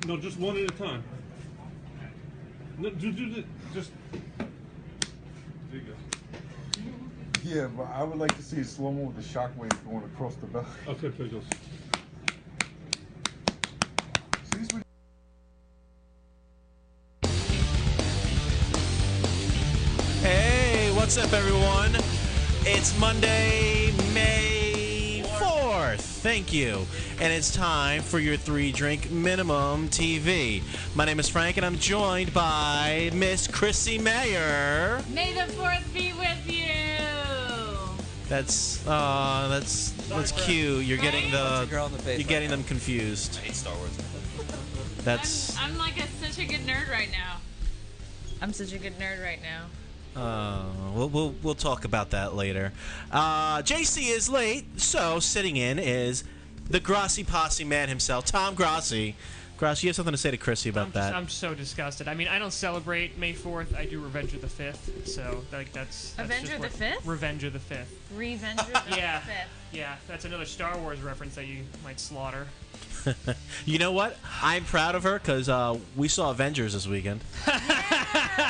No, just one at a time. No, just. There you go. Yeah, but I would like to see a slow-mo with the shockwave going across the belly. Okay, Pickles. See, sweetie? Hey, what's up, everyone? It's Monday, May 4th. Thank you. And it's time for your 3-drink minimum TV. My name is Frank, and I'm joined by Miss Chrissy Mayer. May the 4th be with you. That's cute. You're getting you're getting them confused. I hate Star Wars. That's. I'm like such a good nerd right now. I'm such a good nerd right now. We'll talk about that later. JC is late, so sitting in is the Grossi Posse man himself, Tom Grossi. Grossi, you have something to say to Chrissy about that? I'm so disgusted. I mean, I don't celebrate May 4th. I do Revenge of the 5th. So, like, that's Avenger the 5th? Revenge of the 5th. Revenge of the Yeah. 5th. Yeah, that's another Star Wars reference that you might slaughter. You know what? I'm proud of her because we saw Avengers this weekend.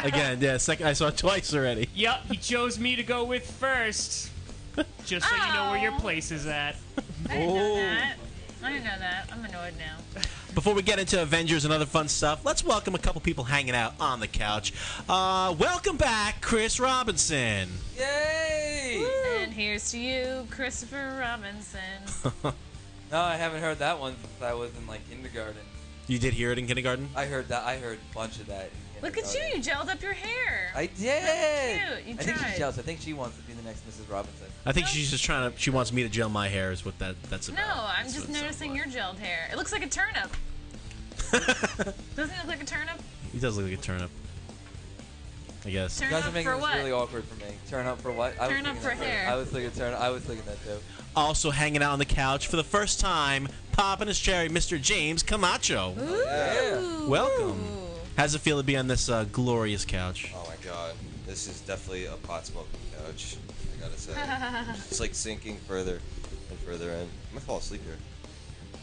Again, yeah, I saw it twice already. Yep, he chose me to go with first. Just so you know where your place is at. I didn't know that. I didn't know that. I'm annoyed now. Before we get into Avengers and other fun stuff, let's welcome a couple people hanging out on the couch. Welcome back, Chris Robinson. Yay! Woo. And here's to you, Christopher Robinson. No, I haven't heard that one since I was in like kindergarten. You did hear it in kindergarten? I heard that. I heard a bunch of that. In Look at you, you gelled up your hair. I did. That's cute. You I think tried. she's jealous. I think she wants to be the next Mrs. Robinson. I think she's just trying to. She wants me to gel my hair. Is what that's about. No, I'm That's just what it noticing sounds your gelled hair. It looks like a turnip. Doesn't it look like a turnip? He does look like a turnip. I guess. Turn You guys up are making for this what? really awkward for me. Turn up for what? I was Turn up thinking for that too. hair. I was thinking that too. Also hanging out on the couch for the first time, popping his cherry, Mr. James Camacho. Yeah. Welcome. How's it feel to be on this glorious couch? Oh my god, this is definitely a pot smoking couch. I gotta say, it's like sinking further and further in. I'm gonna fall asleep here.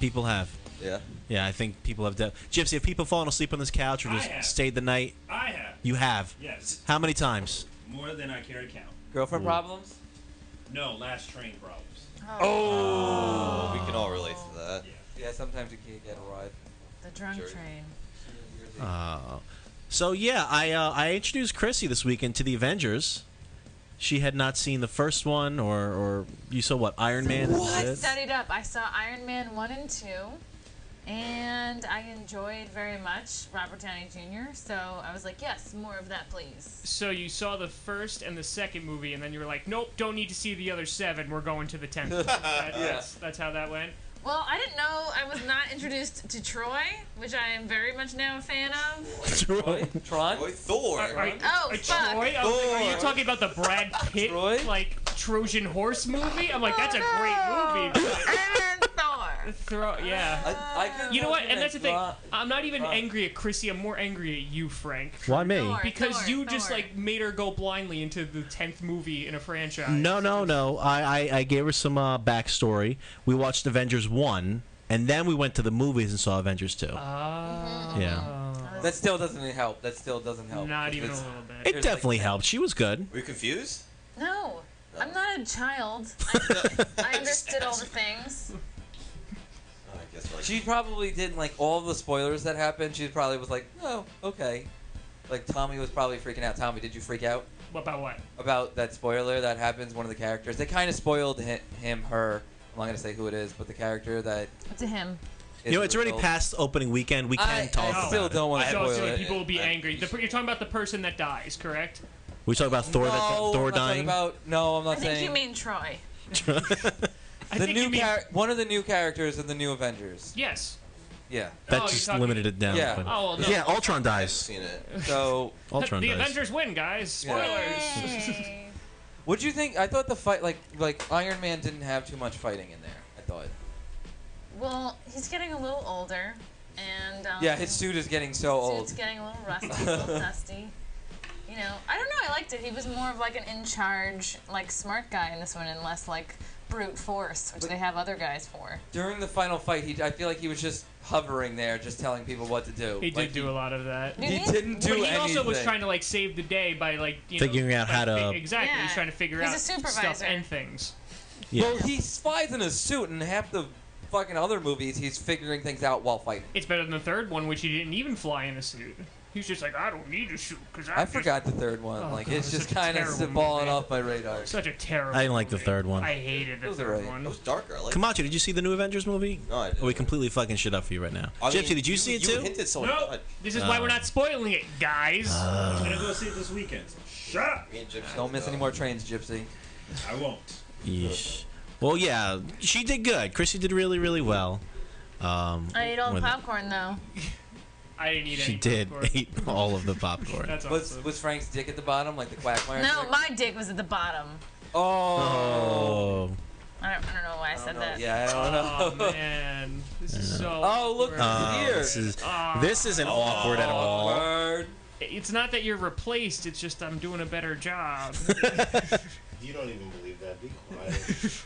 People have. Yeah. Yeah, I think people have. Gypsy, have people fallen asleep on this couch or I just have. stayed the night? I have. You have. Yes. How many times? More than I care to count. Girlfriend problems? No, last train problems. Oh, we can all relate to that. Yeah, sometimes you can't get a ride. The drunk Sure. train. So yeah, I introduced Chrissy this weekend to the Avengers. She had not seen the first one, or you saw what, Iron Man? I studied up. I saw Iron Man 1 and 2, and I enjoyed very much Robert Downey Jr., so I was like, yes, more of that, please. So you saw the first and the second movie, and then you were like, nope, don't need to see the other 7. We're going to the 10th. That's how that went. Well, I didn't know I was not introduced to Troy, which I am very much now a fan of. Troy? Tron? Boy, Thor. Oh, fuck. Troy? I was like, are you talking about the Brad Pitt, Troy? like, Trojan Horse movie? I'm like, that's a great movie. And Thor. Yeah. I couldn't You know what? imagine And that's the thing. Tron- I'm not even angry at Chrissy. I'm more angry at you, Frank. Why me? Thor. Because you Thor. just like made her go blindly into the 10th movie in a franchise. No. I gave her some backstory. We watched Avengers 1, and then we went to the movies and saw Avengers 2. Yeah. That still doesn't help. Not even a It's- little bit. It definitely helped. She was good. Were you confused? No, I'm not a child. I understood all the things. Oh, I guess like. She probably didn't like all the spoilers that happened. She probably was like, oh, okay. Like Tommy was probably freaking out. Tommy, did you freak out About what? about that spoiler that happens? One of the characters. They kind of spoiled her. I'm not gonna say who it is, but the character that. To him. is You know, it's already revealed. past opening weekend. We can talk I about still it. don't want to So spoil it. people will be angry. You're talking about the person that dies, correct? We talk about Thor. No, Thor I'm not talking dying. no, I'm not I think saying. you mean Troy. I the think new you mean. one of the new characters in the new Avengers. Yes. Yeah. That Oh, just you're talking- limited it down. Yeah. but- Oh, well, no. Yeah, Ultron I've dies. seen it. So, Ultron the dies. Avengers win, guys. Spoilers. Yay. what'd you think? I thought the fight, like Iron Man, didn't have too much fighting in there. I thought. Well, he's getting a little older, and Yeah, his suit is getting so old. suit's getting a little rusty, a little dusty. You know, I don't know. I liked it. He was more of like an in-charge, like smart guy in this one, and less like brute force, which they have other guys for. During the final fight, I feel like he was just hovering there, just telling people what to do. He did do a lot of that. Did He he? didn't do But he anything. also was trying to like save the day by like Figuring out by how to- exactly. Yeah. He's trying to figure He's out a stuff supervisor. and things. Yeah. Well, he flies in a suit, and half the fucking other movies, he's figuring things out while fighting. It's better than the third one, which he didn't even fly in a suit. He's just like, I don't need a suit because I forgot the third one. Oh, like God, it's it's just such a kind of terrible falling movie. off my radar. Such a terrible. I didn't like the movie. third one. I hated the Those are third right. one. It was darker. I like. Camacho, did you see the new Avengers movie? No, I Or didn't. we completely fucking shit up for you right now. I mean, Gypsy, did you see it You too? hinted so No, much. this is why we're not spoiling it, guys. I'm gonna go see it this weekend. So shut up. Me and Gypsy Don't miss any more trains, Gypsy. I won't. Yeesh. Well, yeah, she did good. Chrissy did really, really well. I ate all the with- popcorn though. I didn't eat She any did popcorn. eat all of the popcorn. That's Was awesome. was Frank's dick at the bottom, like the Quagmire? No, dick? my dick was at the bottom. Oh. Oh. I don't know why I said that. Yeah, I don't know. Oh man, this is so. Oh, look awkward. here. This isn't awkward at all. Awkward. It's not that you're replaced. It's just I'm doing a better job. You don't even believe that. Be quiet.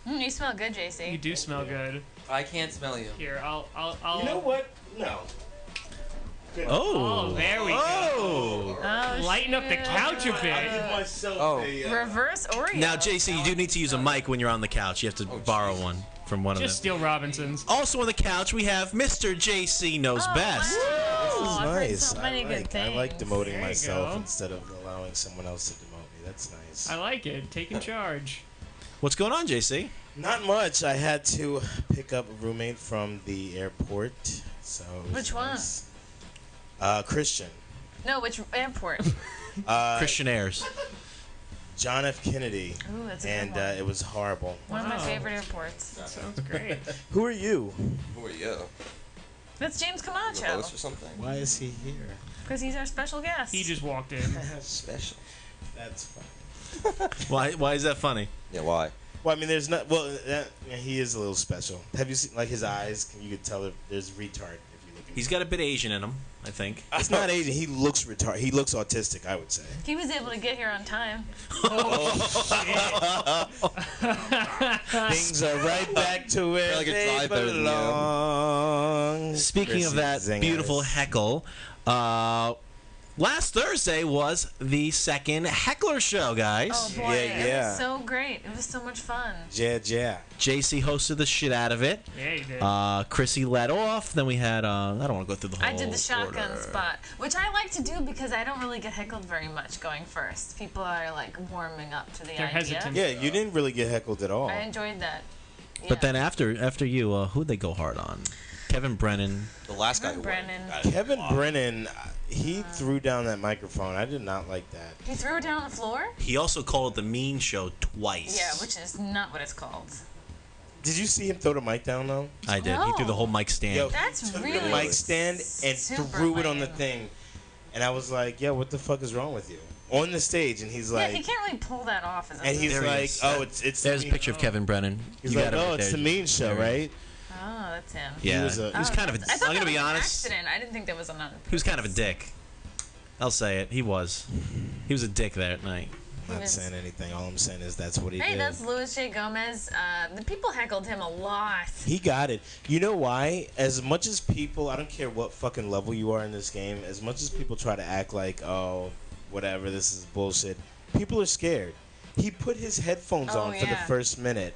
You smell good, JC. You do smell good. I can't smell you. Here, I'll. You know what? No. Good. Oh, there we go. Oh. Oh, Lighten up the shoot. couch a I'll bit. give myself Oh. a. Reverse Oreo. Now, JC, you do need to use a mic when you're on the couch. You have to borrow one from one of Just them. steal Robinson's. Also on the couch, we have Mr. JC Knows Oh, Best. wow. This is I've heard nice. so many good I like things. demoting There you myself go. instead of allowing someone else to demote me. That's nice. I like it. Taking charge. What's going on, JC? Not much. I had to pick up a roommate from the airport. So it was Which one? nice. Christian. No, which airport? Christian Ayers. John F. Kennedy. Ooh, that's a good And one. it was horrible. One of my Wow. favorite airports. Sounds great. Who are you? Who are you? That's James The Camacho. host or something? Why is he here? Because he's our special guest. He just walked in. Special. That's fine. Why is that funny? Yeah, why? Well, I mean, there's not. Well, he is a little special. Have you seen like his eyes? You could tell that there's retard if you look at He's got a bit of Asian in him, I think. He's not Asian. He looks retarded. He looks autistic, I would say. He was able to get here on time. Things are right back to where Feel like a they drive better than you. belong. Speaking of that Chrissy Zingers. beautiful heckle, last Thursday was the second Heckler Show, guys. Oh boy, it yeah. was so great. It was so much fun. Yeah. JC hosted the shit out of it. Yeah, he did. Chrissy led off. Then we had, I don't want to go through the whole I did the shotgun order. spot, which I like to do because I don't really get heckled very much going first. People are like warming up to the They're idea. hesitant. Yeah, you didn't really get heckled at all. I enjoyed that. But Yeah. then after you, who'd they go hard on? Kevin Brennan. The last guy who Brennan. went. Kevin Brennan, he threw down that microphone. I did not like that. He threw it down on the floor. He also called it the Mean Show twice. Yeah, which is not what it's called. Did you see him throw the mic down though? I did. He threw the whole mic stand. Yo, That's he took really the mic stand and super threw it on the lame. thing, and I was like, "Yo, what the fuck is wrong with you?" On the stage, and he's Yeah, like, he can't really pull that off as a and he's There he like, is. "Oh, it's There's the a picture of Kevin Brennan. He's You like, got it "Oh, right it's there. the Mean Show, There he is. right?" Oh, that's him. Yeah, was a- he was kind of a. I thought I'm gonna that be was an honest. accident. I didn't think that was an. He was kind of a dick. I'll say it. He was. He was a dick that night. I'm not was- saying anything. All I'm saying is that's what he Hey, did. that's Louis J. Gomez. The people heckled him a lot. He got it. You know why? As much as people, I don't care what fucking level you are in this game, as much as people try to act like, oh, whatever, this is bullshit, people are scared. He put his headphones Oh, on for the yeah. first minute,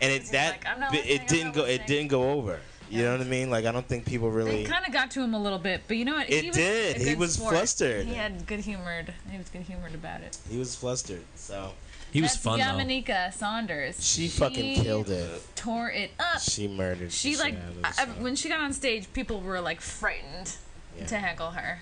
and He's like, "I'm not listening, it I'm didn't not go. It listening." didn't go over. You Yeah. know what I mean? Like I don't think people really. It kind of got to him a little bit, but you know what? It He was did. a He good was sport. flustered. He had good humored. He was good humored about it. He was flustered. So He was That's fun though. Yamanika Saunders. she fucking killed it. Tore it up. She murdered. She the like shit out of this one. when she got on stage, people were like Frightened Yeah. to heckle her.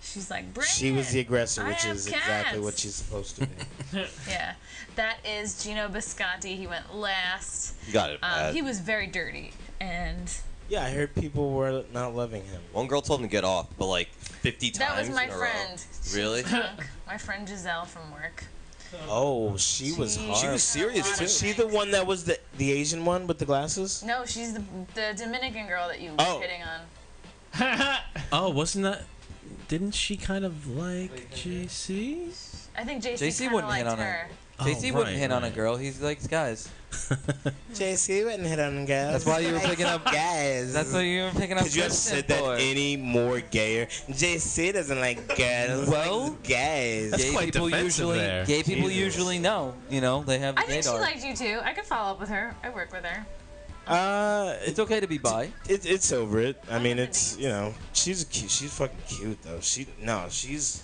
She's like, bring She it. was the aggressor, I which have is exactly cats. what she's supposed to be. Yeah, that is Gino Biscotti. He went last. You got it bad. He was very dirty, and Yeah, I heard people were not loving him. One girl told him to get off, but like 50 that times was my in a row. friend. Really? My friend Giselle from work. Oh, she was She- hard. She was serious Was too. Was she the one that was the Asian one with the glasses? No, she's the Dominican girl that you were Oh. hitting on. Oh, wasn't that? Didn't she kind of like JC? I think JC JC kind of wouldn't hit liked on her. her. JC wouldn't hit on a girl. He likes guys. JC wouldn't hit on guys. That's why you were picking up guys. That's why you were picking up. Could you have said that any more gayer? JC doesn't like guys. Well, guys. Gay people usually know. You know, they have. I think she gaydar. liked you too. I could follow up with her. I work with her. It's okay to be bi. It's over it. I mean, it's she's cute. She's fucking cute though. She was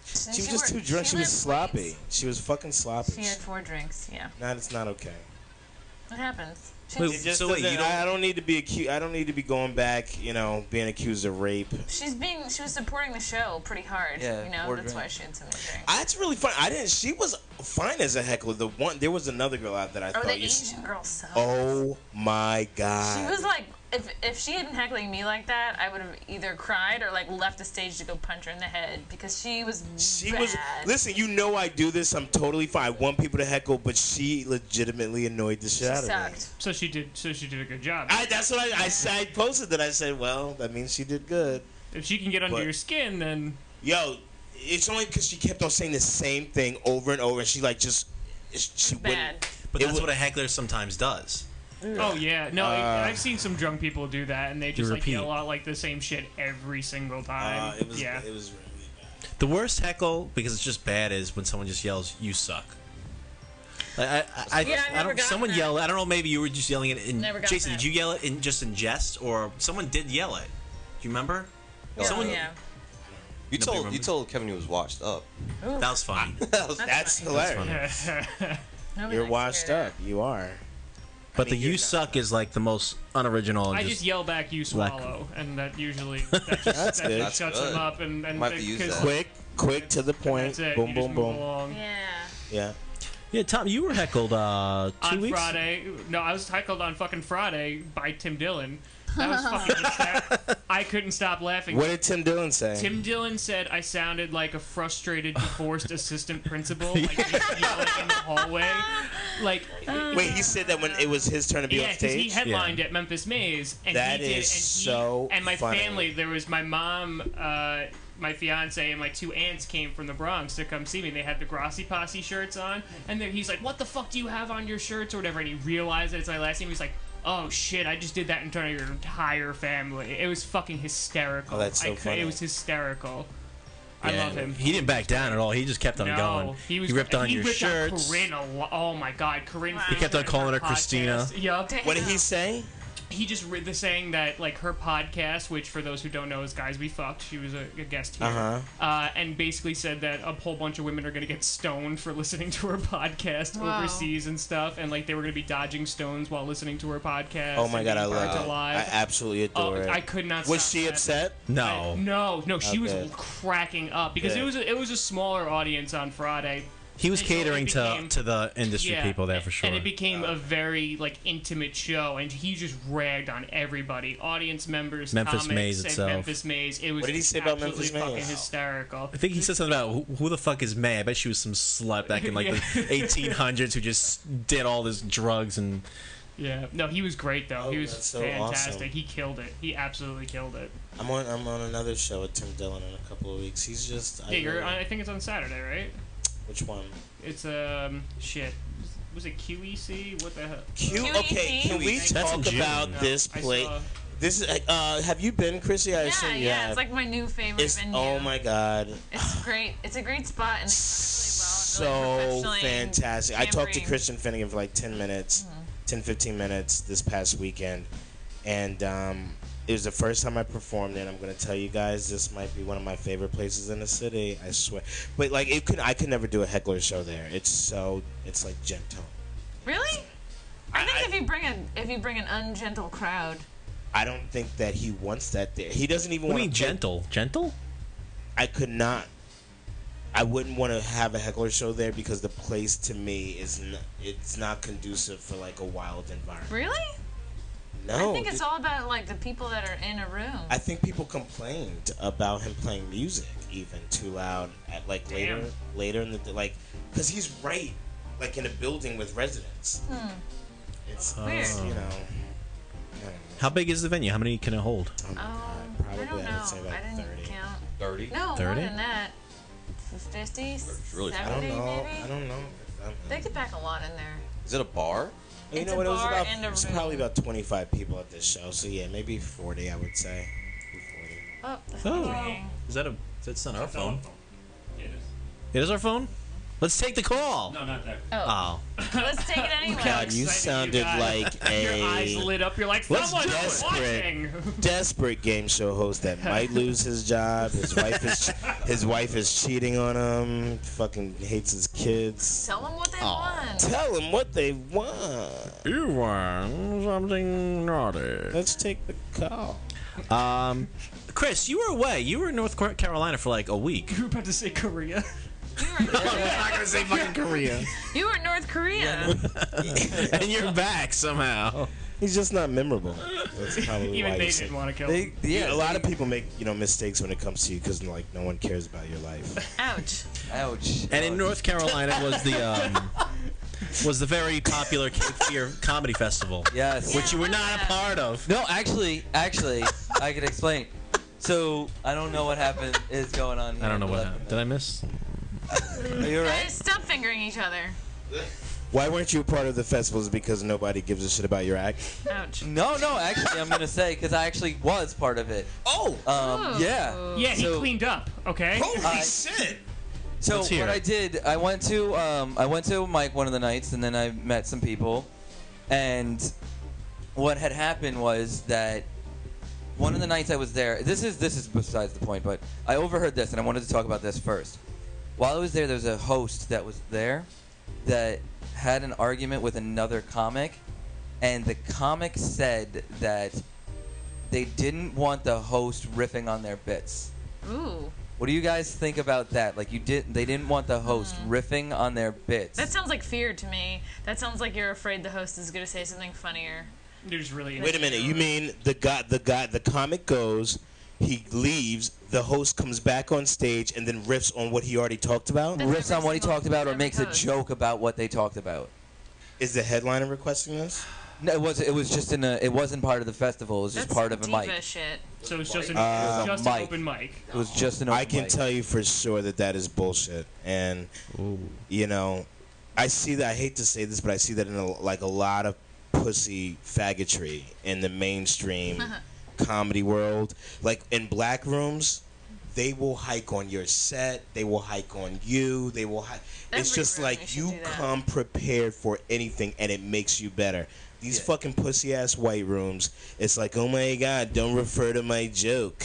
just too drunk. She was sloppy. She was fucking sloppy. She had 4 drinks. Yeah. It's not okay. It happens. I don't need to be accused. I don't need to be going back. Being accused of rape. She was supporting the show pretty hard. Yeah, that's why she had so many drinks. That's really fun. She was fine as a heckler. There was another girl out that I thought. The Asian girl sucks. Oh my god. She was like, if she hadn't heckling me like that, I would have either cried or like left the stage to go punch her in the head because she was bad. Listen, I do this. I'm totally fine. I want people to heckle, but she legitimately annoyed the shit out of me. So she did a good job. That's what I posted that. I said, well, that means she did good. If she can get under your skin, then it's only because she kept on saying the same thing over and over, and she wouldn't. But that's what a heckler sometimes does. Oh yeah, no, I've seen some drunk people do that, and they just repeat. yell out like the same shit every single time. It was yeah. really bad. The worst heckle, because it's just bad, is when someone just yells, "You suck." I don't. Someone yelled. I don't know. Maybe you were just yelling it. Jason, did you yell it in jest, or someone did yell it? Do you remember? Someone. Yeah. You told Kevin he was washed up. Ooh. That was funny. That's hilarious. You're washed up. You are. But the "you suck" is like the most unoriginal. I just yell back "you swallow," and that usually that just shuts them up. And might have to use that. Quick to the point. Boom, boom, boom. Yeah. Tom, you were heckled 2 weeks. On Friday. No, I was heckled on fucking Friday by Tim Dillon. That was fucking hysterical. I couldn't stop laughing. What did Tim Dillon say? Tim Dillon said I sounded like a frustrated divorced assistant principal, like just yelling in the hallway. Wait, he said that when it was his turn to be on stage? Yeah, because he headlined at Memphis Maze, and that he did, is so and my funny. family. There was my mom, my fiance, and my 2 aunts came from the Bronx to come see me. They had the Grossi Posse shirts on, and then he's like, "What the fuck do you have on your shirts?" or whatever, and he realized that it's my last name. He's like, "Oh shit, I just did that in front of your entire family." It was fucking hysterical. Oh, that's so funny. It was hysterical. Yeah, I love him. He didn't back down at all. He just kept on going. He ripped on your ripped shirts. On Corinne oh my god, Corinne. He kept on calling her Christina. Yup. What did he say? He just read the saying that like her podcast, which for those who don't know is Guys We Fucked. She was a guest here, and basically said that a whole bunch of women are gonna get stoned for listening to her podcast overseas and stuff, and like they were gonna be dodging stones while listening to her podcast. Oh my god, I love it. Alive. I absolutely adore it. I could not. Was she upset? No. No, she was Okay. cracking up because it was a smaller audience on Friday. He was And so it catering became- to the industry people there for sure. And it became a very like intimate show, and he just ragged on everybody, audience members, Memphis comics, Maze and itself. Memphis Maze. It was What did he say about absolutely Memphis Maze? fucking hysterical. I think he said something about who the fuck is May. I bet she was some slut back in like the 1800s who just did all this drugs and. Yeah, no, he was great though. He was that's so fantastic. awesome. He killed it. He absolutely killed it. I'm on another show with Tim Dillon in a couple of weeks. He's just. I think it's on Saturday, right? Which one? It's shit. Was it QEC? What the hell? Okay, can we talk about this place? This is. Have you been, Chrissy? I assume you have. It's like my new favorite venue. Oh my god. It's great. It's a great spot, and So they really well. And really fantastic. I talked to tampering. Christian Finnegan for like 10 minutes, 10-15 minutes this past weekend, and it was the first time I performed there. I'm gonna tell you guys, this might be one of my favorite places in the city. I swear. But like, I could never do a heckler show there. It's like gentle. Really? I think if you bring an ungentle crowd. I don't think that he wants that there. He doesn't even What do want you mean gentle? Gentle? I could not. I wouldn't want to have a heckler show there because the place to me it's not conducive for like a wild environment. Really? No. I think it's all about like the people that are in a room. I think people complained about him playing music even too loud at like later in the like because he's right like in a building with residents. It's Weird. you know. How big is the venue? How many can it hold? I don't know. I'd say like I didn't 30. count. 30? No, 30? more than that. 50, really 70 I don't know. maybe. I don't know. They could pack a lot in there. Is it a bar? You It's know a what? It was bar about. and a It was room. probably about 25 people at this show. So yeah, maybe 40. I would say. 40. Oh, the Oh. phone's ringing. Is that a? That's not our That's our phone. phone. Yeah, it is. It is our phone. Let's take the call. No, not that. Oh. Let's take it anyway. God, you Excited sounded got. like Your eyes a lit up. You're like, What's someone's desperate? watching. desperate game show host that might lose his job. His wife is cheating on him. Fucking hates his kids. Tell them what they want. Tell him what they want. You want something naughty. Let's take the call. Chris, you were away. You were in North Carolina for like a week. You were about to say Korea. You were, I'm not gonna say fucking Korea. you were in North Korea. And you're back somehow. He's just not memorable. That's probably Even why they you say- didn't want to kill him. A lot of people make mistakes when it comes to you because like no one cares about your life. Ouch. Ouch. And in North Carolina was the very popular Cape Fear Comedy Festival, Yes. which you were not a part of. No, actually, I can explain. So I don't know what happened is going on here. I don't know what happened. Did I miss? Are you Guys, alright? stop fingering each other. Why weren't you a part of the festivals? Because nobody gives a shit about your act. Ouch. No, actually, I'm gonna say because I actually was part of it. Oh, Ooh. Yeah. Yeah, he So- cleaned up. Okay. I- shit! So Let's hear what it. I did, I went to Mike one of the nights, and then I met some people, and what had happened was that one of the nights I was there. This is besides the point, but I overheard this, and I wanted to talk about this first. While I was there was a host that was there that had an argument with another comic, and the comic said that they didn't want the host riffing on their bits. Ooh. What do you guys think about that? Like they didn't want the host riffing on their bits. That sounds like fear to me. That sounds like you're afraid the host is going to say something funnier. You're just really. Wait a minute. You mean the comic goes, he leaves, the host comes back on stage and then riffs on what he already talked about? That's riffs on what he every talked about or single makes a host. joke about what they talked about. Is the headliner requesting this? No, it was just it wasn't part of the festival. It was just That's part of a diva mic. shit. So it's just an Mic. open mic. It was just an open I can mic. tell you for sure that is bullshit. And I see that. I hate to say this, but I see that in a lot of pussy faggotry in the mainstream comedy world. Like in black rooms, they will hike on your set. They will hike on you. They will hike. It's Every just room like they should you do that. come prepared for anything, and it makes you better. These fucking pussy ass white rooms. It's like, oh my god, don't refer to my joke.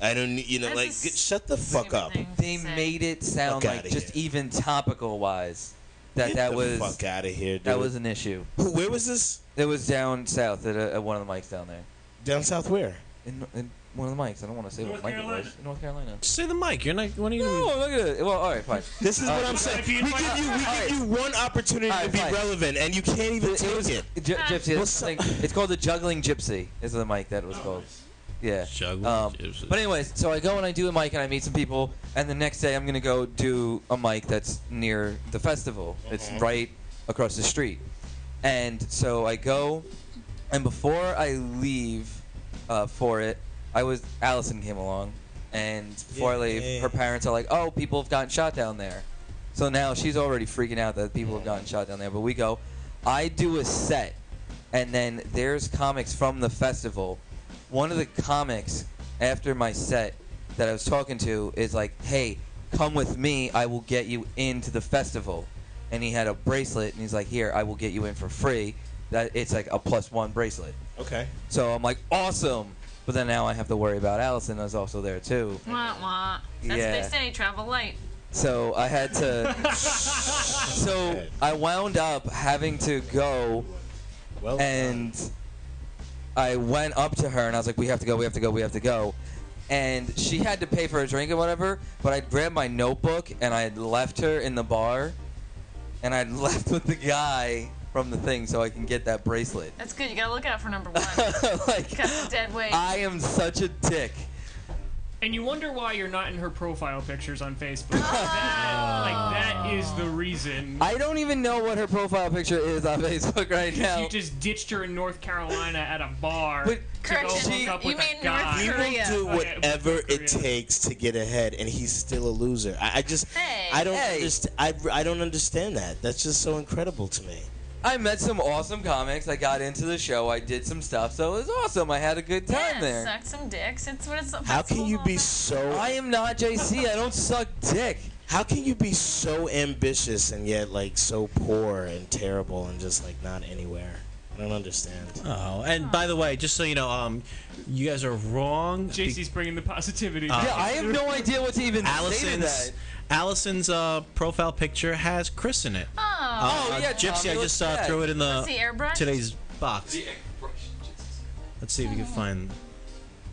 I don't, That's like, a shut the fuck stupid up. thing to They say. made it sound Fuck like outta just here. even topical wise that Get the was fuck out of here, dude. that was an issue. Where was this? It was down south at one of the mics down there. Down south where? In one of the mics. I don't want to say North what mic it Carolina. was. In North Carolina. Just say the mic. You're not. What are you? No, look at it. Well, all right, fine. This is what I'm If saying. you We invite- give you one opportunity All right, to be fine. relevant, and you can't even take it. Gypsy. What's It's called the Juggling Gypsy. Is the mic that it was called. Yeah. Juggling Gypsy. But anyways, so I go and I do a mic and I meet some people, and the next day I'm gonna go do a mic that's near the festival. It's right across the street, and so I go, and before I leave for it, Allison came along, and before I leave, Yeah. her parents are like, "Oh, people have gotten shot down there," so now she's already freaking out that people have gotten shot down there. But we go, I do a set, and then there's comics from the festival. One of the comics after my set that I was talking to is like, "Hey, come with me. I will get you into the festival." And he had a bracelet, and he's like, "Here, I will get you in for free." That it's like a +1 bracelet. Okay. So I'm like, "Awesome!" But then now I have to worry about Allison, who's also there too. Wah, wah. That's Yeah. what they say. Travel light. So I had to. So I wound up having to go, Well, and I went up to her and I was like, "We have to go, we have to go, we have to go." And she had to pay for a drink or whatever, but I grabbed my notebook and I had left her in the bar, and I'd left with the guy from the thing so I can get that bracelet. That's good. You gotta look out for number one. Like, Got the dead weight. I am such a dick. And you wonder why you're not in her profile pictures on Facebook. That is the reason. I don't even know what her profile picture is on Facebook right now. You just ditched her in North Carolina at a bar. But go Correction. hook up You with mean a guy. North He Korea. will do Okay, whatever North it Korea. takes to get ahead, and he's still a loser. I just, Hey. I don't Hey. understand. I don't understand that. That's just so incredible to me. I met some awesome comics. I got into the show. I did some stuff, so it was awesome. I had a good time Yeah, there. suck some dicks. It's what it's. How can you be so? I am not JC. I don't suck dick. How can you be so ambitious and yet like so poor and terrible and just like not anywhere? I don't understand. Oh, and by the way, just so you know, you guys are wrong. JC's bringing the positivity. Yeah, I have no idea what to even say to that. Allison's profile picture has Chris in it. Oh. yeah, Gypsy, I Tommy, just look at threw that. it in the What's the airbrush? today's box. Let's see if we can find.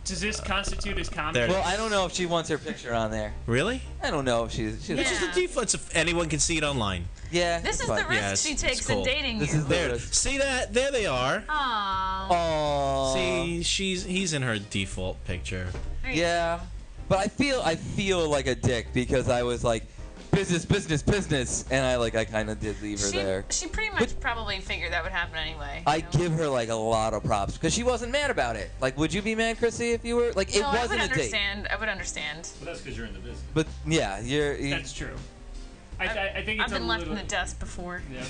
Does this constitute as comedy? There it Well, I don't know if she wants her picture on there. Really? I don't know if she's. It's Yeah. just a default. Anyone can see it online. Yeah. This it's is fine. the risk Yeah, it's- she it's takes cool. in dating This you. is There. the. See that? There they are. Aww. Oh. See, he's in her default picture. Yeah, but I feel like a dick because I was like, business, and I kind of did leave her there. She pretty much probably figured that would happen anyway. I you know? give her like a lot of props because she wasn't mad about it. Like, would you be mad, Chrissy, if you were like it No, I wasn't would a date? understand. I would understand. But that's because you're in the business. But yeah, That's true. I think it's I've been a left little. in the dust before. Yeah.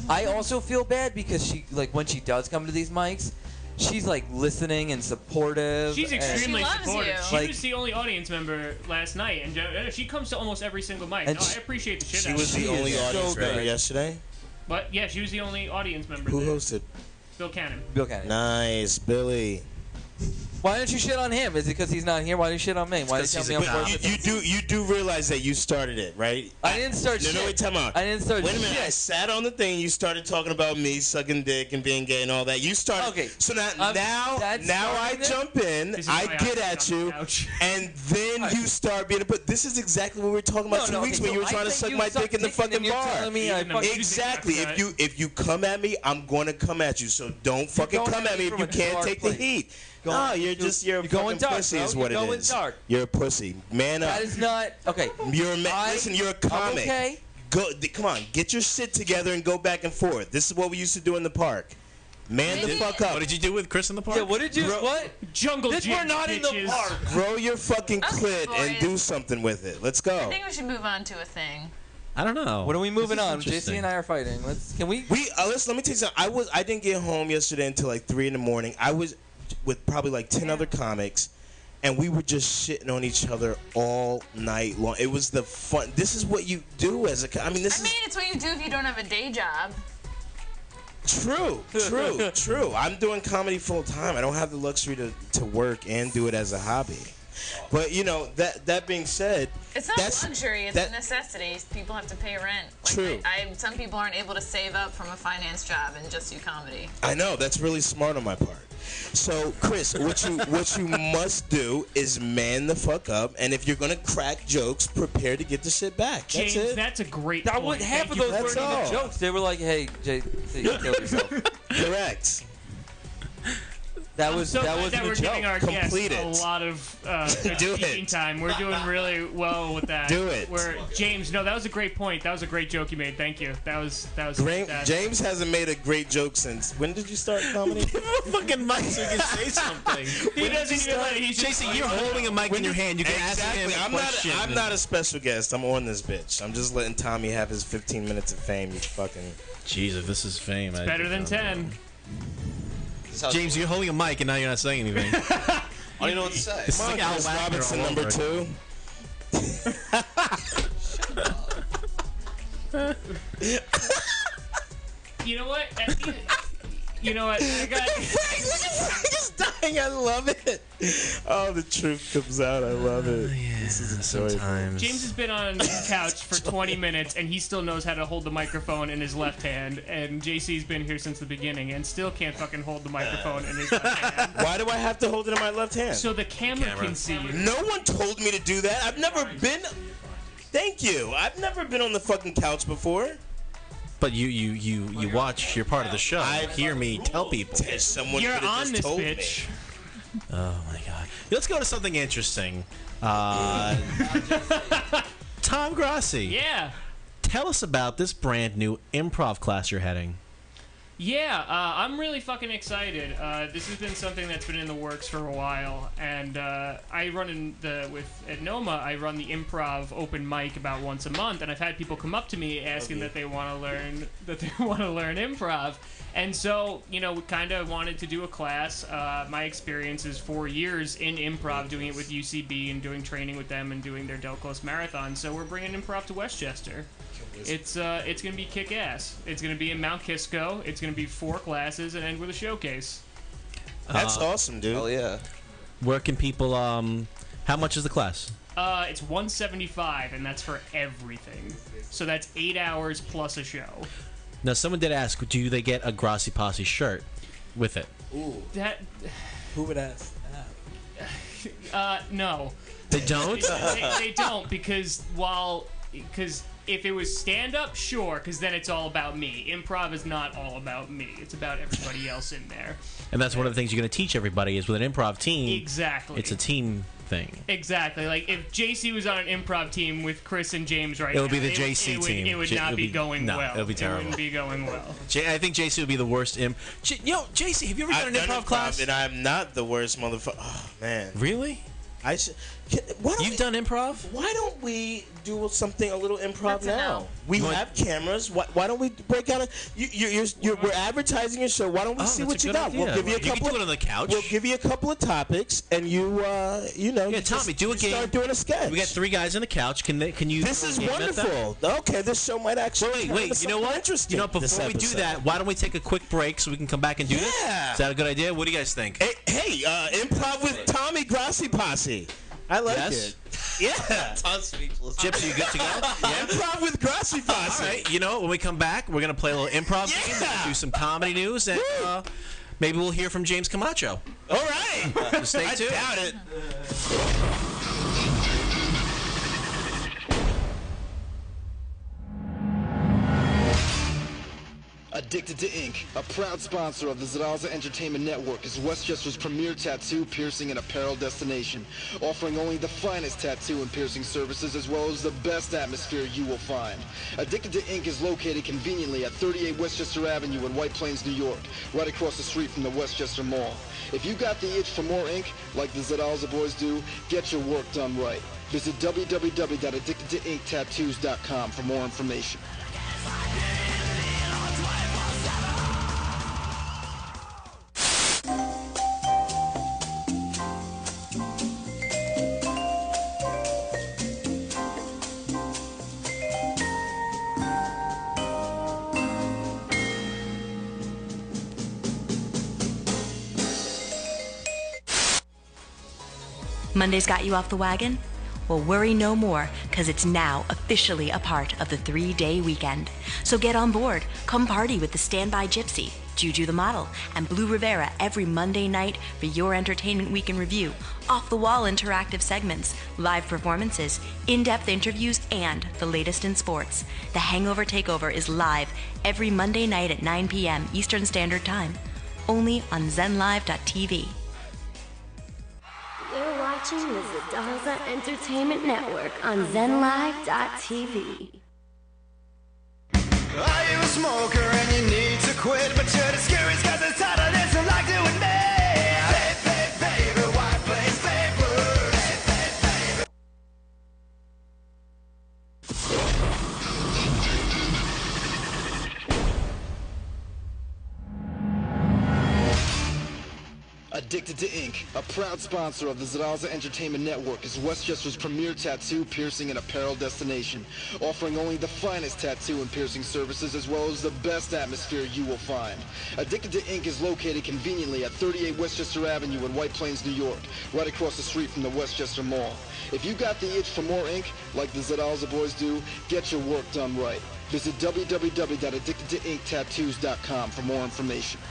I also feel bad because she like when she does come to these mics, she's like listening and supportive. She's and- extremely She loves supportive. you. She Like- was the only audience member last night, and she comes to almost every single mic. And No, I appreciate the shit She out was of the her. only is so audience member good. yesterday. But yeah, she was the only audience member. Who there. hosted? Bill Cannon. Bill Cannon. Nice, Billy. Why don't you shit on him? Is it because he's not here? Why do you shit on me? Why do you 'cause tell he's me a I'm pal. worth You do realize that you started it, right? I didn't start No, shit. wait, time out. I didn't start Wait a minute. I shit. sat on the thing. You started talking about me sucking dick and being gay and all that. You started. Okay. So now, that's now I starting it? jump in. This is I why I get sit at on the you, couch. and then you start being. But this is exactly what we were talking about 2 weeks when you were trying to suck my dick in the fucking you're bar. telling me I Even the fucking music Exactly. got If you come at me, I'm going to come at you. So don't fucking going come at at me me if from you a can't dark take the place. heat. Going- No, you're you're a going fucking dark, pussy bro. is what You're it going is. dark. You're a pussy. Man up. That is not okay. You're a I- listen. You're a I'm comic. okay. Come on, get your shit together and go back and forth. This is what we used to do in the park. Man the Maybe- fuck up. What did you do with Chris in the park? Yeah, what did you? What? Jungle This, we're gyms, not in the bitches. park. Grow your fucking Okay, clit and boys. do something with it. Let's I go. think we should move on to a thing. I don't know. What are we moving This is on? JC interesting. and I are fighting. Can we? Let me tell you something. I didn't get home yesterday until like 3 in the morning. I was with probably like 10 other comics, and we were just shitting on each other all night long. It was the fun. This is what you do as a. I mean, this I is mean, it's what you do if you don't have a day job. true. I'm doing comedy full time. I don't have the luxury to work and do it as a hobby. But you know that being said, It's not that's- luxury; it's that- a necessity. People have to pay rent. Like, True. Some people aren't able to save up from a finance job and just do comedy. I know that's really smart on my part. So, Chris, what you must do is man the fuck up, and if you're gonna crack jokes, prepare to get the shit back. That's James, it. that's a great That point. would half Thank of you those for weren't That's even all. jokes. They were like, "Hey, Jay, you killed yourself." Correct. That I'm was so that glad was that the we're giving joke. our Complete guests it. a lot of Do speaking it. time. We're doing really well with that. Do it. James, no, that was a great point. That was a great joke you made. Thank you. That was fantastic. James hasn't made a great joke since. When did you start comedy? fucking mic so you can say something. He doesn't even let it. He's just Jason, you're holding a mic in your hand. You can ask him a question. I'm not a special guest. I'm on this bitch. I'm just letting Tommy have his 15 minutes of fame. You fucking. Jeez, if this is fame, I better than don't know. 10. James, you're holding a mic and now you're not saying anything. I don't know what to say. It's like Al Chris Wagner Robinson all number over. 2. You know what? You know what? I got. He's dying. I love it. Oh, the truth comes out. I love it. This is enjoyable. Sometimes. James has been on the couch for 20 minutes and he still knows how to hold the microphone in his left hand. And JC's been here since the beginning and still can't fucking hold the microphone in his left hand. Why do I have to hold it in my left hand? So the camera can see you. No one told me to do that. I've never been. Thank you. I've never been on the fucking couch before. But you watch. You're part of the show. I hear me tell people. Someone You're could have on just this told bitch. me. Oh my god. Let's go to something interesting. Tom Grassi. Yeah. Tell us about this brand new improv class you're heading. Yeah, I'm really fucking excited. This has been something that's been in the works for a while, and I run at Noma. I run the improv open mic about once a month, and I've had people come up to me asking that they want to learn improv, and so we kind of wanted to do a class. My experience is 4 years in improv, doing it with UCB and doing training with them and doing their Del Close Marathon. So we're bringing improv to Westchester. It's gonna be kick ass. It's gonna be in Mount Kisco. It's gonna be 4 classes and end with a showcase. That's awesome, dude. Hell yeah. Where can people? How much is the class? It's $175, and that's for everything. So that's 8 hours plus a show. Now, someone did ask, do they get a Grassi Posse shirt with it? Ooh. That Who would ask that? no. They don't. They don't because if it was stand-up, sure, because then it's all about me. Improv is not all about me. It's about everybody else in there. And that's one of the things you're going to teach everybody is with an improv team. Exactly. It's a team thing. Exactly. Like, if JC was on an improv team with Chris and James right now... It would be the JC team. It would not be going well. No, it would be terrible. It wouldn't be going well. I think JC would be the worst JC, have you ever done an improv class? And I'm not the worst motherfucker. Oh, man. Really? I should. You've done improv? Why don't we do something a little improv That's a now? no. We have cameras. Why don't we break out? We're advertising your show. Why don't we see that's what a you good got? idea. We'll give you a You can couple. do it on the couch. We'll give you a couple of topics, and you Yeah, Tommy, do a game. Start doing a sketch. We got 3 guys on the couch. Can you? This is game at that? wonderful. Okay, this show might actually. Wait. You know what? Interesting. Before we do that, why don't we take a quick break so we can come back and do this? Yeah. Is that a good idea? What do you guys think? Hey, improv with Tommy Grassi Posse. I like it. Yeah. I'm speechless. Chips, are you good to go? Yeah. Improv with Grassi Posse. All right. When we come back, we're gonna play a little improv game, do some comedy news, and maybe we'll hear from James Camacho. All right. So stay tuned. I doubt it. Addicted to Ink, a proud sponsor of the Zaraza Entertainment Network, is Westchester's premier tattoo, piercing, and apparel destination, offering only the finest tattoo and piercing services as well as the best atmosphere you will find. Addicted to Ink is located conveniently at 38 Westchester Avenue in White Plains, New York, right across the street from the Westchester Mall. If you got the itch for more ink, like the Zaraza boys do, get your work done right. Visit www.addictedtoinktattoos.com for more information. Monday's got you off the wagon? Well, worry no more, because it's now officially a part of the 3-day weekend. So get on board. Come party with the Standby Gypsy, Juju the Model, and Blue Rivera every Monday night for your entertainment week in review, off-the-wall interactive segments, live performances, in-depth interviews, and the latest in sports. The Hangover Takeover is live every Monday night at 9 p.m. Eastern Standard Time, only on ZenLive.tv. You're watching the Zadaza Entertainment Network on ZenLive.tv. Are you a smoker and you need to quit, but you're discouraged cause it's harder than some like doing me? Vape, vape, vape, white place vapor. Vape, vape, vape. Addicted to Ink, a proud sponsor of the Zaraza Entertainment Network, is Westchester's premier tattoo, piercing, and apparel destination, offering only the finest tattoo and piercing services as well as the best atmosphere you will find. Addicted to Ink is located conveniently at 38 Westchester Avenue in White Plains, New York, right across the street from the Westchester Mall. If you got the itch for more ink, like the Zaraza boys do, get your work done right. Visit www.addictedtoinktattoos.com for more information.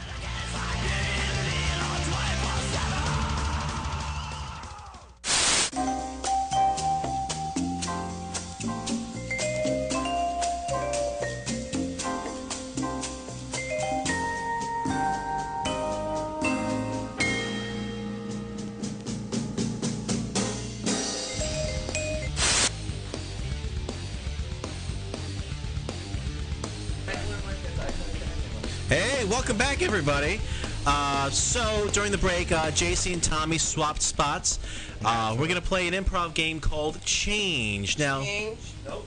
welcome back, everybody. So during the break, JC and Tommy swapped spots. We're going to play an improv game called Change. Now,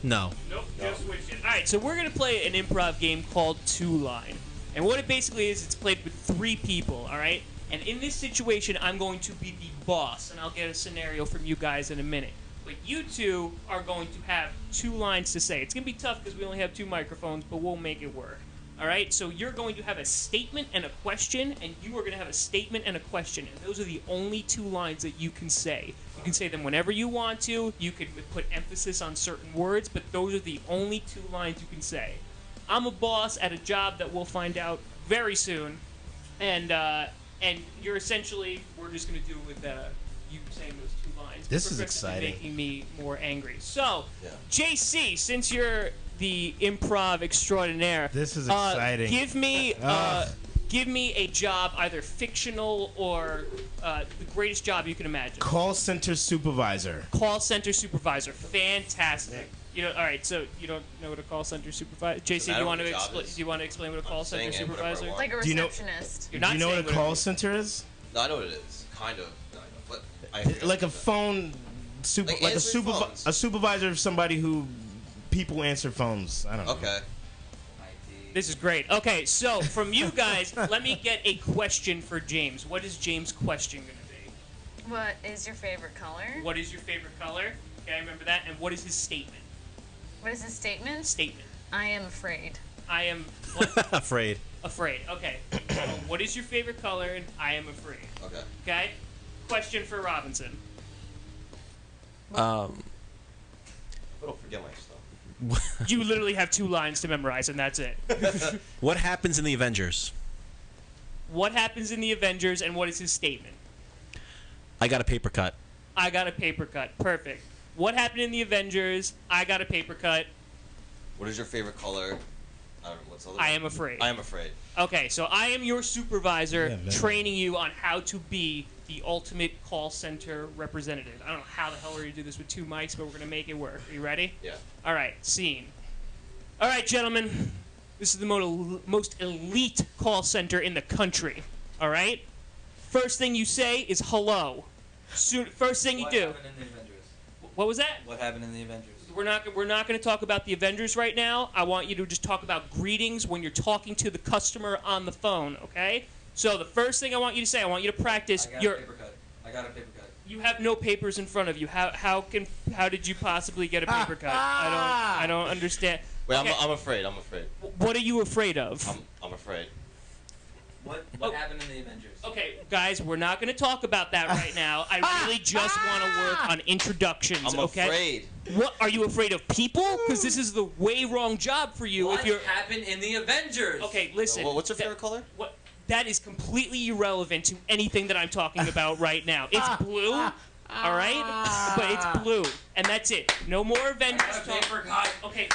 no. Nope, just switched it. All right, so we're going to play an improv game called Two Line. And what it basically is, it's played with 3 people, all right? And in this situation, I'm going to be the boss, and I'll get a scenario from you guys in a minute. But you two are going to have 2 lines to say. It's going to be tough because we only have 2 microphones, but we'll make it work. All right? So you're going to have a statement and a question, and you are going to have a statement and a question. And those are the only 2 lines that you can say. You can say them whenever you want to. You can put emphasis on certain words, but those are the only 2 lines you can say. I'm a boss at a job that we'll find out very soon, and you're essentially, we're just going to do it with you saying those 2 lines. This is progressively exciting. Making me more angry. So, JC, since you're the improv extraordinaire, This is exciting. Give me a job, either fictional or the greatest job you can imagine. Call center supervisor. Call center supervisor. Fantastic. You know, all right. So you don't know what a call center supervisor? JC, do you want to explain what a call center supervisor? Like a Do you know- receptionist. You're Do not you know what saying a call center is? No, I know what it is. Kind of. No, I know. But Like a phone, Like answering phones. a supervisor of somebody who people answer phones. I don't know. Okay. This is great. Okay, so from you guys, let me get a question for James. What is James' question going to be? What is your favorite color? What is your favorite color? Okay, I remember that. And what is his statement? What is his statement? Statement. I am afraid. I am what? Afraid. Afraid. Okay. So what is your favorite color? And I am afraid. Okay. Okay. Question for Robinson. But don't forget my stuff. You literally have 2 lines to memorize, and that's it. What happens in the Avengers? What happens in the Avengers, and what is his statement? I got a paper cut. I got a paper cut. Perfect. What happened in the Avengers? I got a paper cut. What is your favorite color? I don't know what's the other I one? am afraid. I am afraid. Okay, so I am your supervisor, training you on how to be the ultimate call center representative. I don't know how the hell we're going to do this with 2 mics, but we're going to make it work. Are you ready? Yeah. All right, scene. All right, gentlemen. This is the most elite call center in the country. All right? First thing you say is hello. First thing you do. What happened in the Avengers? What was that? What happened in the Avengers? We're not going to talk about the Avengers right now. I want you to just talk about greetings when you're talking to the customer on the phone, okay? So the first thing I want you to say, I want you to practice your. I got a paper cut. You have no papers in front of you. How did you possibly get a paper cut? I don't understand. Wait, Okay. I'm afraid. I'm afraid. What are you afraid of? I'm afraid. What happened in the Avengers? Okay, guys, we're not going to talk about that right now. I really just want to work on introductions. I'm okay? afraid. What are you afraid of? People? Because this is the way wrong job for you. What if you're happened in the Avengers? okay, listen. What's your favorite color? What? That is completely irrelevant to anything that I'm talking about right now. It's blue, all right? But it's blue, and that's it. No more Avengers talk. Okay,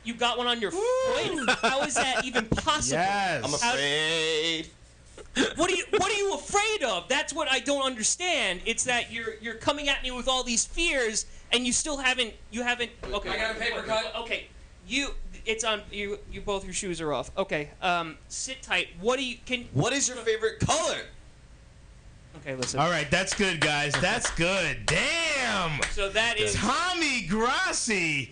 you got one on your foot? How is that even possible? Yes. I'm afraid. What are you afraid of? That's what I don't understand. It's that you're coming at me with all these fears, and you still haven't. Okay. I got a paper cut. Okay. It's on you. You both your shoes are off. Okay. Sit tight. What is your favorite color? Okay, listen. All right, that's good, guys. That's good. Damn. So that is Tommy Grassi.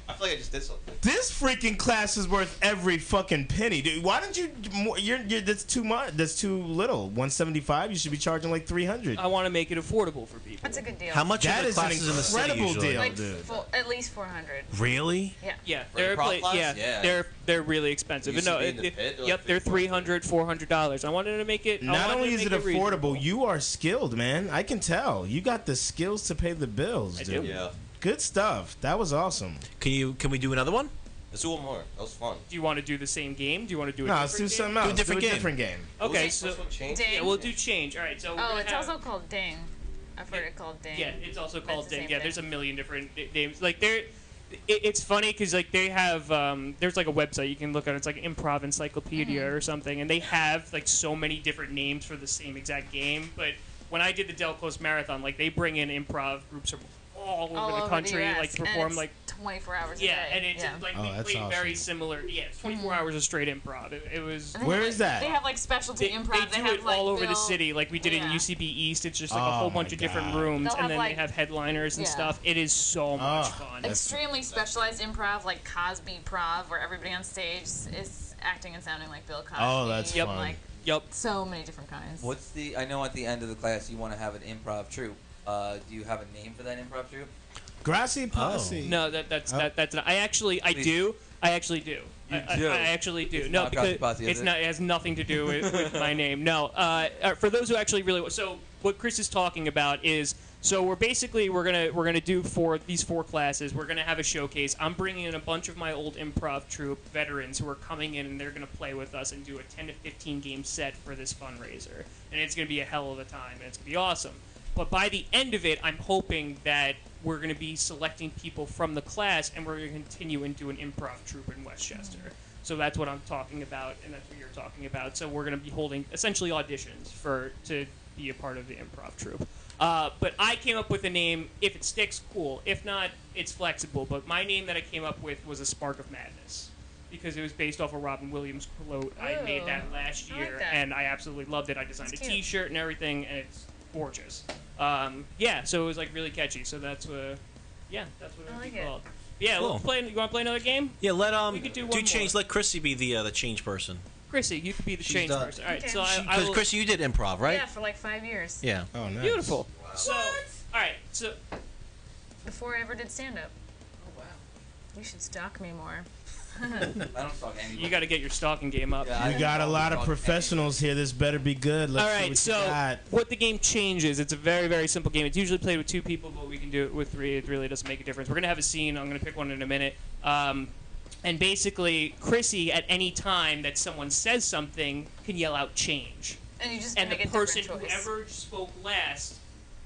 I feel like I just did something. This freaking class is worth every fucking penny, dude. Why don't you? You're that's too much. That's too little. 175. You should be charging like 300. I want to make it affordable for people. That's a good deal. How much That are the is an classes in the city incredible usually? deal, Like dude. at least 400. Really? Yeah. Yeah, For a prop class? Yeah. they're really expensive. Used to be in the pit, they're like Yep, they're $300, $400. I wanted to make it. Not only is it reasonable. affordable, you are skilled, man. I can tell. You got the skills to pay the bills, I dude. do. Yeah. Good stuff. That was awesome. Can we do another one? Let's do one more. That was fun. Do you want to do the same game? Do you want to do a No, different let's do game? something else. Do a different game. different game. Okay, What's so one change? Ding. yeah, we'll do change. All right, so we're Oh, gonna it's have- also called Ding. I've heard it called Ding. Yeah, it's also But called it's the Ding. same Yeah, thing. there's a million different names. Like it's funny because like they have there's like a website you can look at. It's like Improv Encyclopedia or something, and they have like so many different names for the same exact game. But when I did the Del Close Marathon, like they bring in improv groups from all over All the over country, the US, like to and perform it's like 24 hours yeah, a day. and it's like Oh, we that's played very awesome. similar. Yeah, it's 24 hours of straight improv. It was. And they Where have, is like, that? They have like specialty improv. They do have it like all over the Bill- city. Like we did it in Yeah. UCB East. It's just like a Oh whole my bunch of different God. rooms, They'll and have, then like- they have headliners and Yeah. stuff. It is so much fun. Extremely specialized improv, like Cosby Prov, where everybody on stage is acting and sounding like Bill Cosby. Oh, that's Yep. fun. Like Yep. so many different kinds. What's the? I know at the end of the class you want to have an improv troupe. Do you have a name for that improv troupe? Grassy Posse. No, that's not. I actually Please. do. I actually do. You I do? actually do. It's No, not because Grassy Posse, is it's it? not. It has nothing to do with my name. No. For those who actually really. So what Chris is talking about is. So we're gonna do for these 4 classes. We're gonna have a showcase. I'm bringing in a bunch of my old improv troupe veterans who are coming in, and they're gonna play with us and do a 10 to 15 game set for this fundraiser. And it's gonna be a hell of a time, and it's gonna be awesome. But by the end of it, I'm hoping that we're going to be selecting people from the class, and we're going to continue and do an improv troupe in Westchester. So that's what I'm talking about, and that's what you're talking about. So we're going to be holding essentially auditions to be a part of the improv troupe. But I came up with a name. If it sticks, cool. If not, it's flexible. But my name that I came up with was A Spark of Madness, because it was based off a Robin Williams quote. I made that last I like year, that. and I absolutely loved it. I designed It's a cute. T-shirt and everything, and it's gorgeous. Yeah, so it was like really catchy. So that's what. Yeah, that's what it I would like be it. called. Yeah, Cool. let's play. You want to play another game? Yeah, let We could do one change. more. Let Chrissy be the change person. Chrissy, you could be the She's change the- person. All right, Okay. so I Because will. Chrissy, you did improv, right? Yeah, for like 5 years. Yeah. Oh, nice. Beautiful. So, all right, so Before I ever did stand up. Oh wow. You should stalk me more. I don't talk anybody. you got to get your stalking game up. Yeah, I We don't got a talk lot of about professionals here. This better be good. Let's All see right, what so you got. what the game changes, it's a very, very simple game. It's usually played with 2 people, but we can do it with 3. It really doesn't make a difference. We're going to have a scene. I'm going to pick one in a minute. And basically, Chrissy, at any time that someone says something, can yell out change. And you just And make the a person different choice. whoever spoke last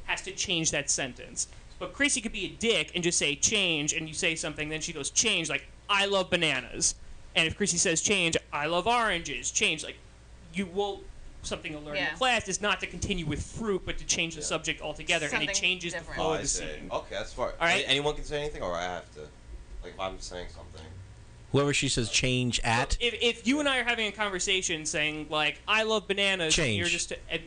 has to change that sentence. But Chrissy could be a dick and just say change, and you say something, then she goes change, like, I love bananas. And if Chrissy says change, I love oranges, change, like, you will, something you'll learn in Yeah. class is not to continue with fruit, but to change the subject altogether, and it Something changes different. the flow Oh, of I the see. scene. Okay, that's fine. All right. Anyone can say anything, or I have to. Like if I'm saying something. Whoever she says change at. If you and I are having a conversation saying, like, I love bananas, and you're Change. just, and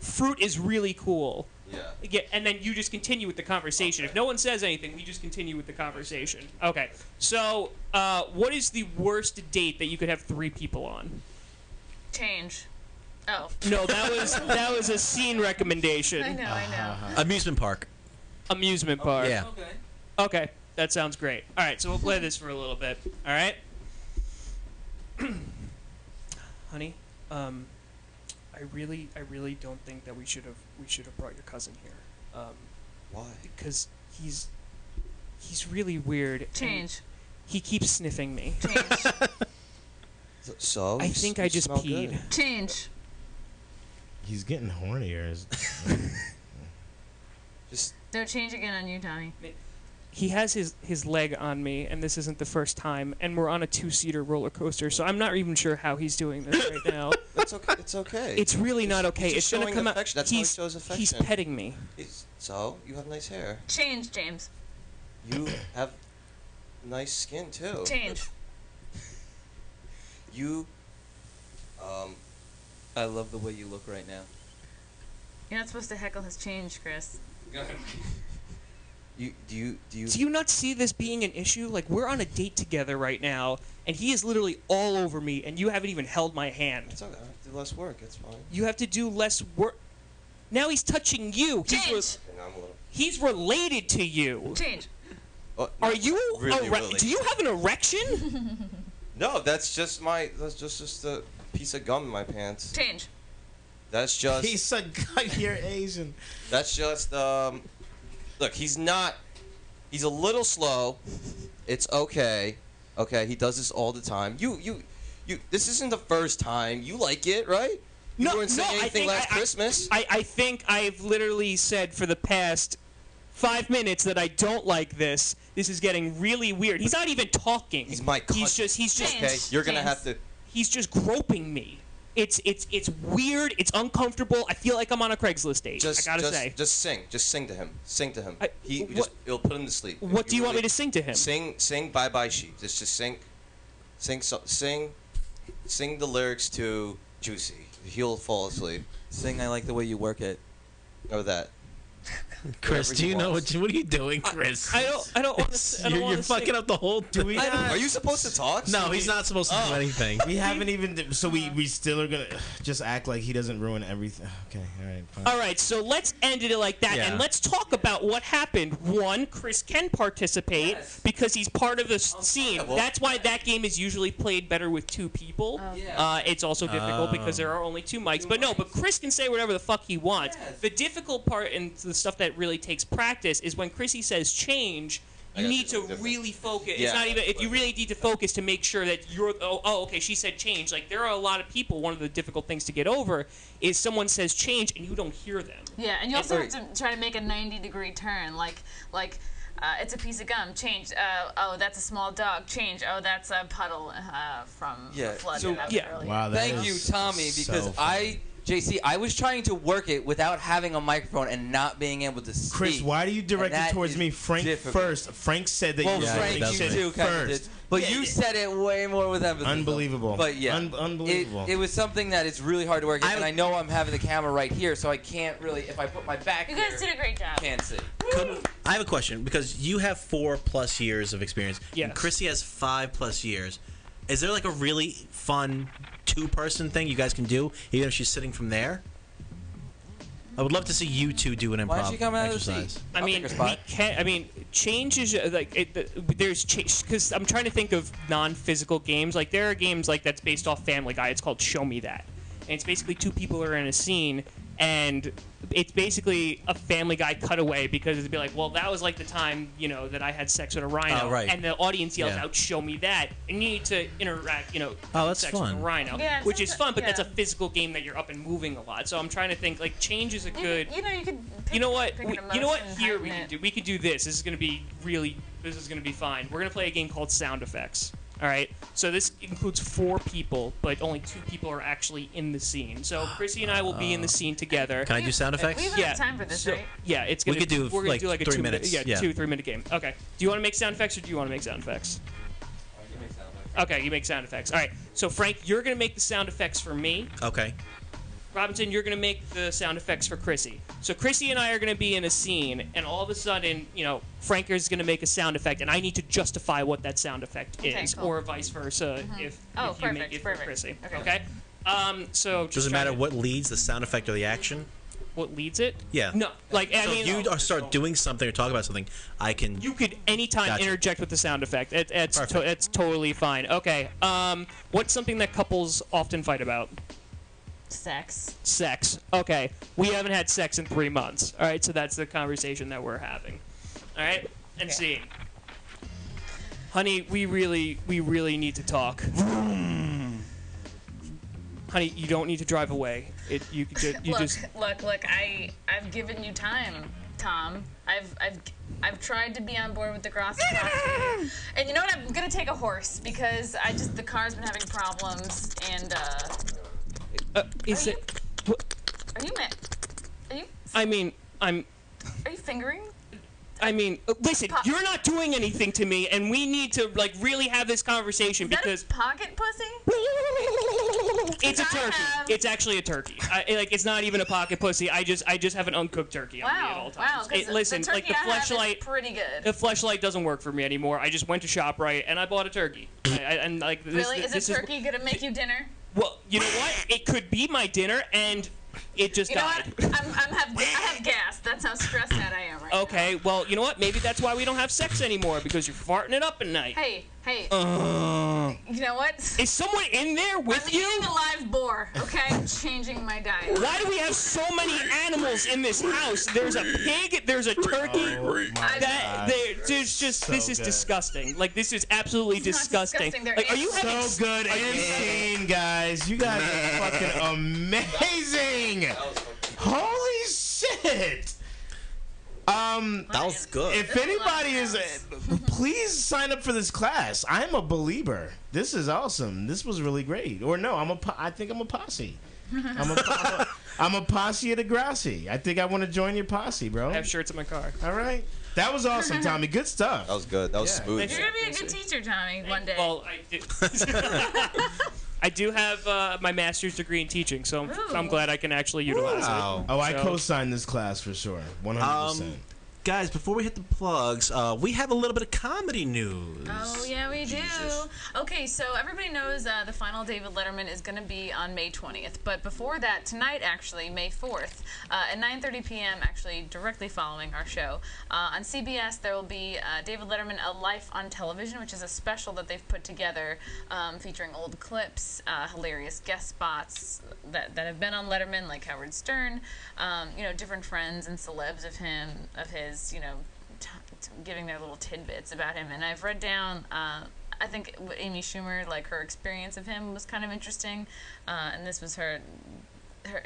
fruit is really cool. Yeah. And then you just continue with the conversation. If no one says anything, we just continue with the conversation. Okay. So, what is the worst date that you could have 3 people on? Change. Oh. No, that was a scene recommendation. I know. Amusement park. Amusement park. Yeah. Okay. Okay, that sounds great. All right, so we'll play this for a little bit. All right. Honey, I really don't think that we should have brought your cousin here. Why? Because he's really weird. and Change. He keeps sniffing me. Change. So I you think you I just smell peed. good. Change. He's getting hornier. Just Don't change again on you, Tommy. He has his leg on me, and this isn't the first time, and we're on a 2-seater roller coaster, so I'm not even sure how he's doing this right now. that's okay. It's okay. It's really not okay. He's It's just gonna showing come out. affection. That's how he He's shows affection. he's petting me. So you have nice hair. Change, James. You have nice skin too. Change. You. I love the way you look right now. You're not supposed to heckle his change, Chris. Do you? Do you not see this being an issue? Like, we're on a date together right now, and he is literally all over me, and you haven't even held my hand. It's okay. I have to do less work. It's fine. You have to do less work. Now he's touching you. Change. Okay, now I'm a little. He's related to you. Change. Oh, Are not you? really? Do you have an erection? No, that's just a piece of gum in my pants. Change. That's just. He's a guy. You're Asian. That's just Look, he's not. He's a little slow. It's okay. Okay, he does this all the time. You. This isn't the first time. You like it, right? You weren't saying anything last Christmas. I think I've literally said for the past 5 minutes that I don't like this. This is getting really weird. He's not even talking. He's my cousin. He's just. Okay, you're gonna have to. He's just groping me. It's weird. It's uncomfortable. I feel like I'm on a Craigslist date. I gotta say. Just sing to him. Sing to him. what- Just it'll put him to sleep. What do you want me to sing to him? Sing Bye Bye Sheep. Just sing the lyrics to Juicy. He'll fall asleep. Sing I Like the Way You Work It. Or that. Chris, Whatever do he you know wants. what are you doing, Chris? I don't want to. You're fucking up the whole. Are you supposed to talk? No, he's not supposed to do anything. We haven't even. So we still are gonna just act like he doesn't ruin everything. Okay, all right, fine. All right, so let's end it like that, Yeah. and let's talk about what happened. One, Chris can participate because he's part of the scene. well- That's why that game is usually played better with 2 people. It's also difficult because there are only 2 mics. But Chris can say whatever the fuck he wants. The difficult part and the stuff that really takes practice is when Chrissy says change. You need to really focus. Yeah. It's not even if you really need to focus to make sure that you're. Oh, okay. She said change. Like there are a lot of people. One of the difficult things to get over is someone says change and you don't hear them. Yeah, and you also have to try to make a 90-degree turn, like it's a piece of gum. Change. Oh, that's a small dog. Change. Oh, that's a puddle from the flood. that happened earlier. Wow, Thank you, Tommy, because JC, I was trying to work it without having a microphone and not being able to speak. Chris, why do you direct And it that towards is me? Frank difficult. first. Frank said that Well, you Frank, you said too it kind of first. did. But you said it way more with emphasis. Unbelievable. But yeah, unbelievable. It was something that is really hard to work, and I know I'm having the camera right here, so I can't really. If I put my back You here, guys did a great job. can't see. I have a question because you have 4+ years of experience. Yes. And Chrissy has 5+ years. Is there like a really fun 2-person thing you guys can do, even if she's sitting from there? I would love to see you two do an improv Why don't you come out of the exercise. seat? I mean, we can. I mean, change is like there's change because I'm trying to think of non-physical games. Like there are games like that's based off Family Guy. It's called Show Me That, and it's basically 2 people are in a scene, and it's basically a Family Guy cutaway because it'd be like, well, that was like the time that I had sex with a rhino, Oh, right. and the audience yells Yeah. out, "Show me that!" And you need to interact, Oh, that's sex with fun. a rhino, Yeah, which is fun, but yeah. that's a physical game that you're up and moving a lot. So I'm trying to think like change is a good. You could. You know what? pick an You know what? emotion, Here heighten we it. could do. We could do this. This is gonna be really. This is gonna be fine. We're gonna play a game called Sound Effects. All right. So this includes 4 people, but only 2 people are actually in the scene. So Chrissy and I will be in the scene together. Can I do sound effects? We even have time for this, right? Yeah, it's We gonna. could do, We're gonna like, do like a 3 2-minute. minutes. Yeah, Yeah. 2-3-minute game. Okay. Do you want to make sound effects or do you want to make sound effects? Okay, you make sound effects. All right. So Frank, you're gonna make the sound effects for me. Okay. Robinson, you're going to make the sound effects for Chrissy. So Chrissy and I are going to be in a scene, and all of a sudden, Frank is going to make a sound effect, and I need to justify what that sound effect Okay, is, cool. or vice versa if you make perfect, it for perfect. Chrissy. Okay. So Does just it try matter to- what leads, the sound effect or the action? what leads it? Yeah. No, like I So mean, if you start doing something or talk about something, I can. you could anytime Gotcha. interject with the sound effect. It's Perfect. it's totally fine. Okay. What's something that couples often fight about? Sex. Sex. Okay. We haven't had sex in 3 months. All right. So that's the conversation that we're having. All right. And see. Honey, we really need to talk. Honey, you don't need to drive away. You just Look. I've given you time, Tom. I've tried to be on board with the Grossi Posse. And you know what? I'm gonna take a horse because the car's been having problems and is it? Are you mad? Are you I mean, are you fingering? Listen, you're not doing anything to me, and we need to really have this conversation because Pocket pussy? it's a turkey. It's actually a turkey. It's not even a pocket pussy. I just have an uncooked turkey on me at all Wow. times. 'Cause Listen, the turkey the I have is fleshlight. pretty good. The fleshlight doesn't work for me anymore. I just went to ShopRite and I bought a turkey. This, Really? Is this a turkey gonna make you dinner? Well, you know what? It could be my dinner, and it just You know died. what? I have gas. That's how stressed out I am right Okay, well, you know what? Maybe that's why we don't have sex anymore, because you're farting it up at night. Hey. You know what? Is someone in there with I'm you? eating a live boar, okay? I'm changing my diet. Why do we have so many animals in this house? There's a pig, there's a turkey. This is good. disgusting. Like, this is absolutely disgusting. disgusting. They're Like, are you So having good and scene, guys. You guys are fucking amazing. Holy shit. That was good. If anybody is, please sign up for this class. I'm a believer. This is awesome. This was really great. Or no, I think I'm a posse. I'm a posse at Degrassi. I think I want to join your posse, bro. I have shirts in my car. All right. That was awesome, Tommy. Good stuff. That was good. That was smooth. You're gonna be a good teacher, Tommy, one day. Well, I do have my master's degree in teaching, so I'm glad I can actually utilize it. Oh, I So- co-signed this class for sure. 100%. Guys, before we hit the plugs, we have a little bit of comedy news. Oh, yeah, we do. Okay, so everybody knows the final David Letterman is going to be on May 20th. But before that, tonight, actually, May 4th, at 9:30 p.m., actually directly following our show, on CBS, there will be David Letterman, A Life on Television, which is a special that they've put together featuring old clips, hilarious guest spots that have been on Letterman, like Howard Stern, different friends and celebs of his, giving their little tidbits about him. And I've read down, I think Amy Schumer, like her experience of him was kind of interesting. And this was her,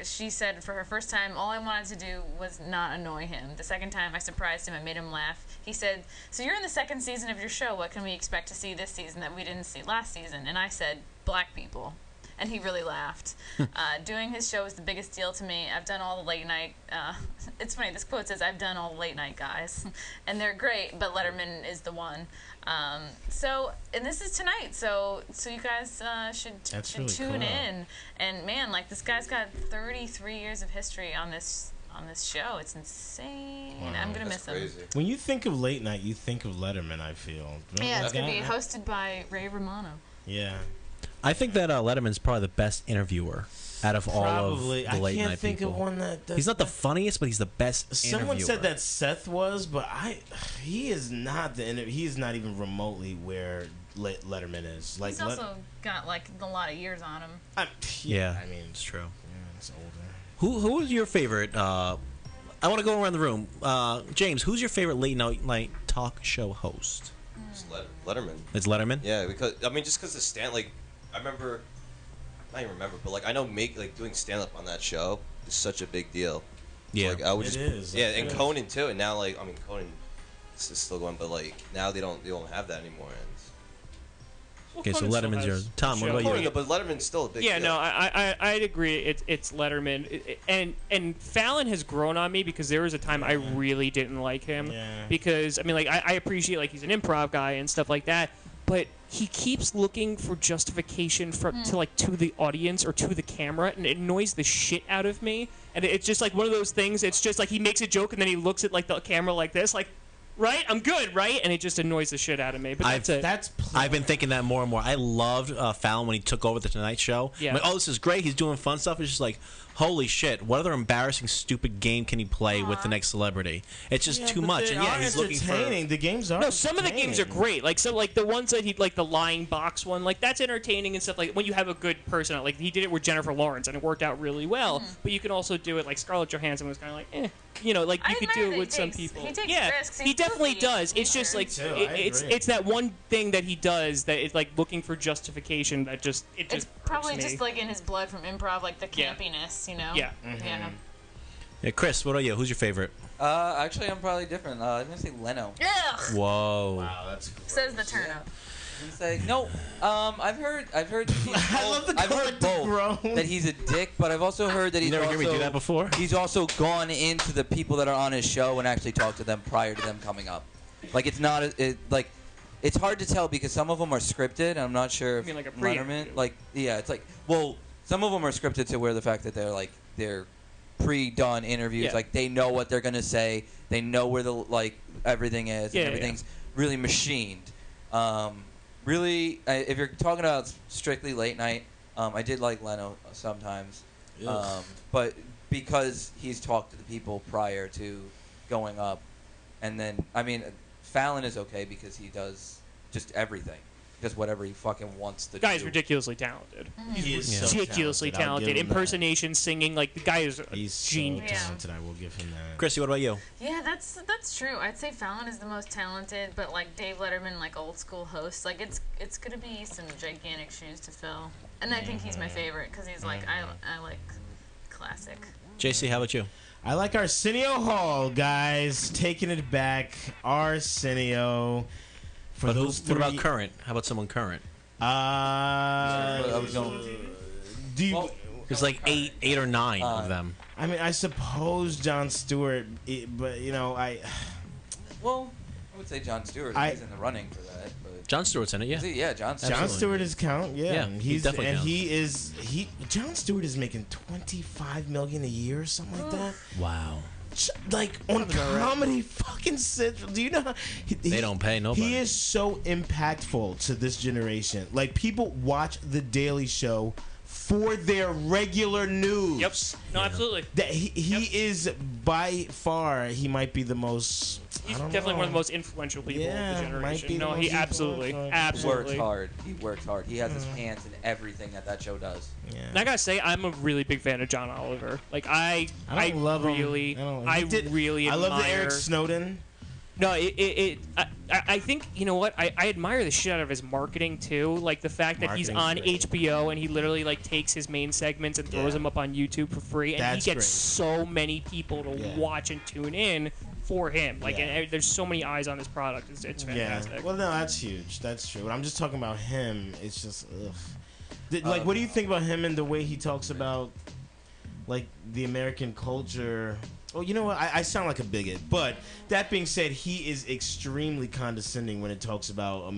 she said for her first time, all I wanted to do was not annoy him. The second time I surprised him, I made him laugh. He said, so you're in the second season of your show. What can we expect to see this season that we didn't see last season? And I said, black people. And he really laughed. Doing his show is the biggest deal to me. I've done all the late night. It's funny. This quote says, "I've done all the late night guys, and they're great, but Letterman is the one." And this is tonight. So you guys should really tune cool. in. And man, like this guy's got 33 years of history on this show. It's insane. Wow. I'm gonna miss him. When you think of late night, you think of Letterman, I feel. Yeah, it's gonna be hosted by Ray Romano. Yeah. I think that Letterman's probably the best interviewer out of all of Probably. the I late can't night think people. of one that He's not the funniest, but he's the best Someone interviewer. said that Seth was, but he is not he is not even remotely where Letterman is. Like He's also got like a lot of years on him. Yeah, I mean, it's true. Yeah, it's older. Who was your favorite? I want to go around the room. James, who's your favorite late night talk show host? It's Letterman. It's Letterman. Yeah, because just because the stand, like, I remember, not even remember, but like I know doing stand up on that show is such a big deal. Yeah, like, I would it just, is. Yeah, It and is. Conan too, and now like Conan is still going, but like now they don't have that anymore. Okay, so Letterman's yours. Tom, what about Conan, you? but Letterman's still a big Yeah, deal. no, I'd agree. It's Letterman, and Fallon has grown on me because there was a time I really didn't like him because I appreciate like he's an improv guy and stuff like that, but he keeps looking for justification to the audience or to the camera, and it annoys the shit out of me. And it's just like one of those things. It's just like he makes a joke and then he looks at like the camera like this, like. Right, I'm good, right? And it just annoys the shit out of me. But that's it. I've been thinking that more and more. I loved Fallon when he took over the Tonight Show. Yeah. I'm like, oh, this is great. He's doing fun stuff. It's just like, holy shit, what other embarrassing, stupid game can he play with the next celebrity? It's just too but much. they And yeah, are he's looking for. entertaining. The games are. No, some of the games are great. Like the ones that he like the lying box one, like that's entertaining and stuff. Like when you have a good person, like he did it with Jennifer Lawrence and it worked out really well. But you can also do it like Scarlett Johansson was kind of like, like you could do it with some people. He takes Yeah, risks. he definitely does. It's just like too. I agree. it's that one thing that he does that is like looking for justification that just It's probably irks me. just like in his blood from improv, like the Yeah. campiness, you know? Yeah. Yeah. Yeah, Chris, what about you? Who's your favorite? Actually, I'm probably different. I'm gonna say Leno. Ugh. Whoa. Wow, that's cool. Says the turnout. Say no. I've heard. I've heard groan. that he's a dick, but I've also heard that he's You never also heard me do that before? He's also gone into the people that are on his show and actually talked to them prior to them coming up. Like it's not like it's hard to tell because some of them are scripted. And I'm not sure if mean like a Letterman. Like it's like some of them are scripted to where the fact that they're pre-done interviews. Yeah. Like they know what they're gonna say. They know where the everything is. Yeah, and everything's really machined. Really, if you're talking about strictly late night, I did like Leno sometimes, but because he's talked to the people prior to going up, and then Fallon is okay because he does just everything, just whatever he fucking wants to do. The guy's ridiculously talented. He is so ridiculously talented. I'll give talented. him that. Impersonation, singing, like the guy is a He's so genius. talented. I will give him that. Chrissy, what about you? Yeah, that's true. I'd say Fallon is the most talented, but like Dave Letterman, like old school host, like it's gonna be some gigantic shoes to fill. And I think he's my favorite because he's like I like classic. JC, how about you? I like Arsenio Hall, guys. Taking it back. Arsenio. For But those what about three- current? How about someone current? I was going. Do you, There's like eight or nine of them. I mean, I suppose Jon Stewart, but you know, Well, I would say Jon Stewart is in the running for that. But Jon Stewart's in it, yeah. Is he? Yeah, Jon Stewart. Jon Stewart is count. Yeah, Yeah, and he definitely counts. Jon Stewart is making $25 million a year or something like that. Wow. Like on Comedy fucking Central. Do you know how They don't pay nobody. He is so impactful to this generation. Like people watch The Daily Show for their regular news. Yep. No, absolutely. That he is by far, he might be the most. He's I don't definitely know. one of the most influential people Yeah, of the might generation. be the No, most he absolutely, influential. absolutely. He works hard. He has his hands in everything that show does. And I gotta say, I'm a really big fan of John Oliver. Like I don't love him. really, I really I love the admire- Eric Snowden. No, I think, you know what? I admire the shit out of his marketing too. Like the fact that he's on Marketing's HBO and he literally like takes his main segments and throws them up on YouTube for free, and That's he gets great. so many people to watch and tune in for him. Like, Yeah. and there's so many eyes on this product. It's fantastic. Yeah. Well, no, that's huge. That's true. But I'm just talking about him. It's just, like, what do you think about him and the way he talks about, like, the American culture? Well, you know what? I sound like a bigot. But that being said, he is extremely condescending when it talks about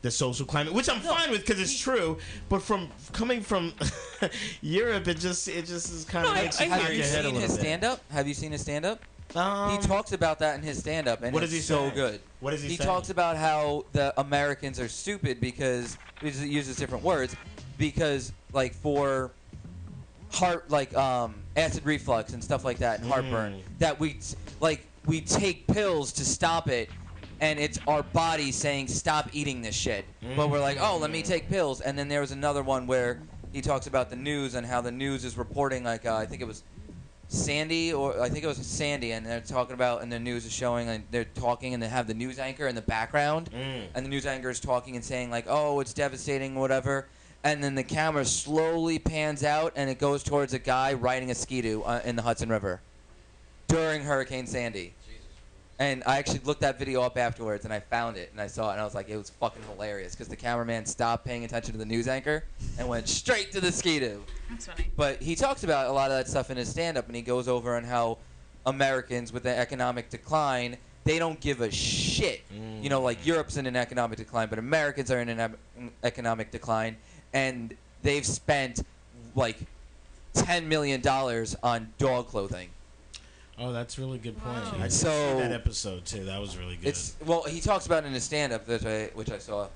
the social climate, which I'm fine with because it's true. But coming from Europe, it just is kind of makes you Have crack you your head a seen little his bit. stand-up? Have you seen his stand-up? He talks about that in his stand-up, and What it's does he so say? good. What does he say? talks about how the Americans are stupid because he uses different words because, like, for heart, like acid reflux and stuff like that, and heartburn, that we take pills to stop it. And it's our body saying, stop eating this shit. But we're like, oh, let me take pills. And then there was another one where he talks about the news and how the news is reporting, like, I think it was Sandy, and they're talking about, and the news is showing, and they're talking, and they have the news anchor in the background. And the news anchor is talking and saying, like, oh, it's devastating, whatever. And then the camera slowly pans out, and it goes towards a guy riding a skidoo in the Hudson River during Hurricane Sandy. And I actually looked that video up afterwards, and I found it, and I saw it, and I was like, it was fucking hilarious, because the cameraman stopped paying attention to the news anchor and went straight to the skidoo. That's funny. But he talks about a lot of that stuff in his stand-up, and he goes over on how Americans, with the economic decline, they don't give a shit. You know, like Europe's in an economic decline, but Americans are in an economic decline, and they've spent, like, $10 million on dog clothing. Oh, that's a really good point. I did So- see that episode too. That was really good. Well, he talks about it in his stand-up, which I saw,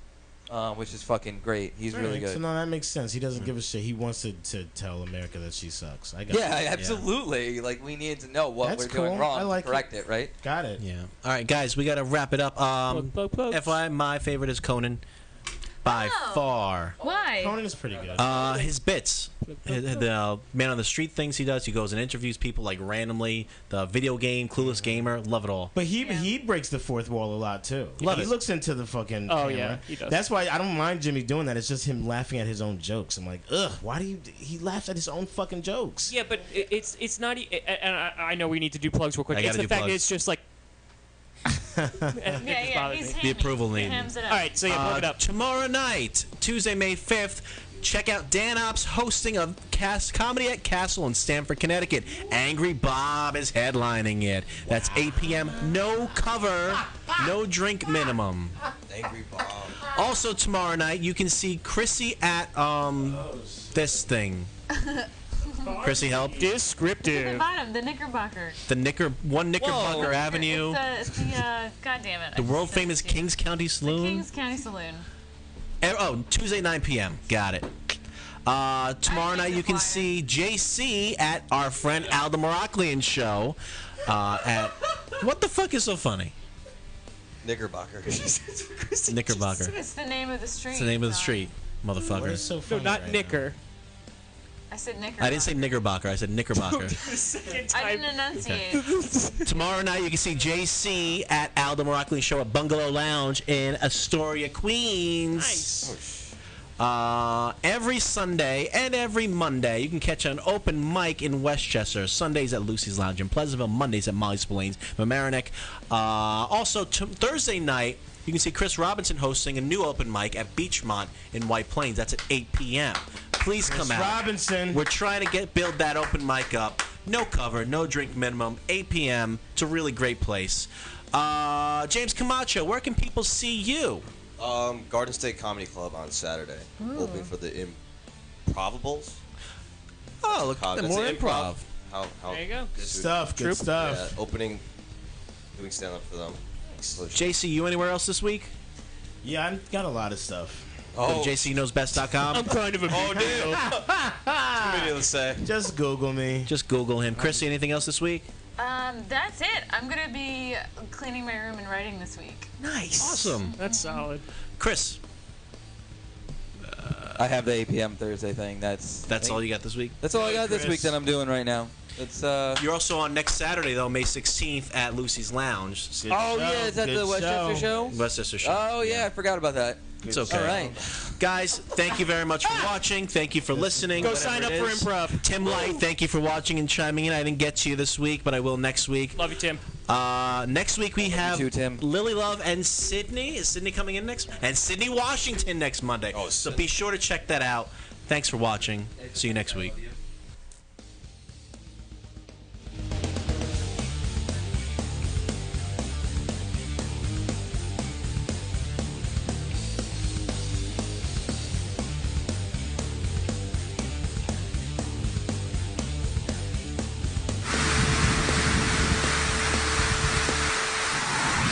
which is fucking great. He's really good. So no, that makes sense. He doesn't give a shit. He wants to tell America that she sucks. I got Yeah, it. absolutely. Like, we need to know what That's we're doing cool. wrong I like to correct it, right? Got it. Yeah. All right, guys, we got to wrap it up. FYI, my favorite is Conan. By far. Why? Conan is pretty good. His bits. The man on the street things he does. He goes and interviews people like randomly. The video game, Clueless Gamer. Love it all. But he breaks the fourth wall a lot too. Love he it. looks into the fucking Oh, camera. yeah, he does. That's why I don't mind Jimmy doing that. It's just him laughing at his own jokes. I'm like, ugh, why do you? He laughs at his own fucking jokes. Yeah, but it's not. And I know we need to do plugs real quick. I It's gotta the do fact that plugs. it's just like. Yeah, he's The approval need. Hams it up. All right, so yeah, plug it up. Tomorrow night, Tuesday, May 5th, check out Dan Ops hosting a Comedy at Castle in Stamford, Connecticut. Angry Bob is headlining it. That's 8 p.m. No cover, no drink minimum. Angry Bob. Also tomorrow night, you can see Chrissy at this thing. Chrissy, help. The Descriptive. bottom, the Knickerbocker. The Knickerbocker Avenue. It's the God damn it. The world famous Kings County Saloon. Kings County Saloon. Oh, Tuesday 9 p.m. Got it. Tomorrow night you can see JC at our friend Aldo Moroccan show. At what the fuck is so funny? Knickerbocker. Knickerbocker. It's the name of the street. It's the name of the Tom. street, motherfucker. What is so No, funny not right Knicker. I said Knickerbocker. I didn't say Knickerbocker. I said Knickerbocker. I didn't enunciate. Tomorrow night you can see JC at Aldo Moroccan show at Bungalow Lounge in Astoria, Queens. Nice. Every Sunday and every Monday, you can catch an open mic in Westchester. Sundays at Lucy's Lounge in Pleasantville, Mondays at Molly Spillane's Mamaroneck. Also, Thursday night, you can see Chris Robinson hosting a new open mic at Beachmont in White Plains. That's at 8 p.m. Please come out. Robinson. We're trying to build that open mic up. No cover, no drink minimum, 8 p.m. It's a really great place. James Camacho, where can people see you? Garden State Comedy Club on Saturday. Opening for the Improvables. Oh, look at more improv. How There you go. Good stuff. Good stuff. Yeah, opening, doing stand up for them. JC, you anywhere else this week? Yeah, I've got a lot of stuff. Oh, JCKnowsBest.com. I'm kind of a big deal. Too many to say. Just Google me. Just Google him. Chrissy, anything else this week? That's it. I'm gonna be cleaning my room and writing this week. Nice. Awesome. That's solid. Chris. I have the 8 p.m. Thursday thing. That's all you got this week? That's all I got this Chris. week that I'm doing right now. It's You're also on next Saturday though, May 16th at Lucy's Lounge. Oh yeah, is that the Westchester show? Westchester show. Oh yeah, I forgot about that. It's okay. All right. Guys, thank you very much for watching. Thank you for listening. Go whatever sign up it for is. improv. Tim Light, thank you for watching and chiming in. I didn't get to you this week, but I will next week. Love you, Tim. Next week we have you too, Tim. Lily Love and Sydney. Is Sydney coming in next? And Sydney Washington next Monday. So be sure to check that out. Thanks for watching. See you next week.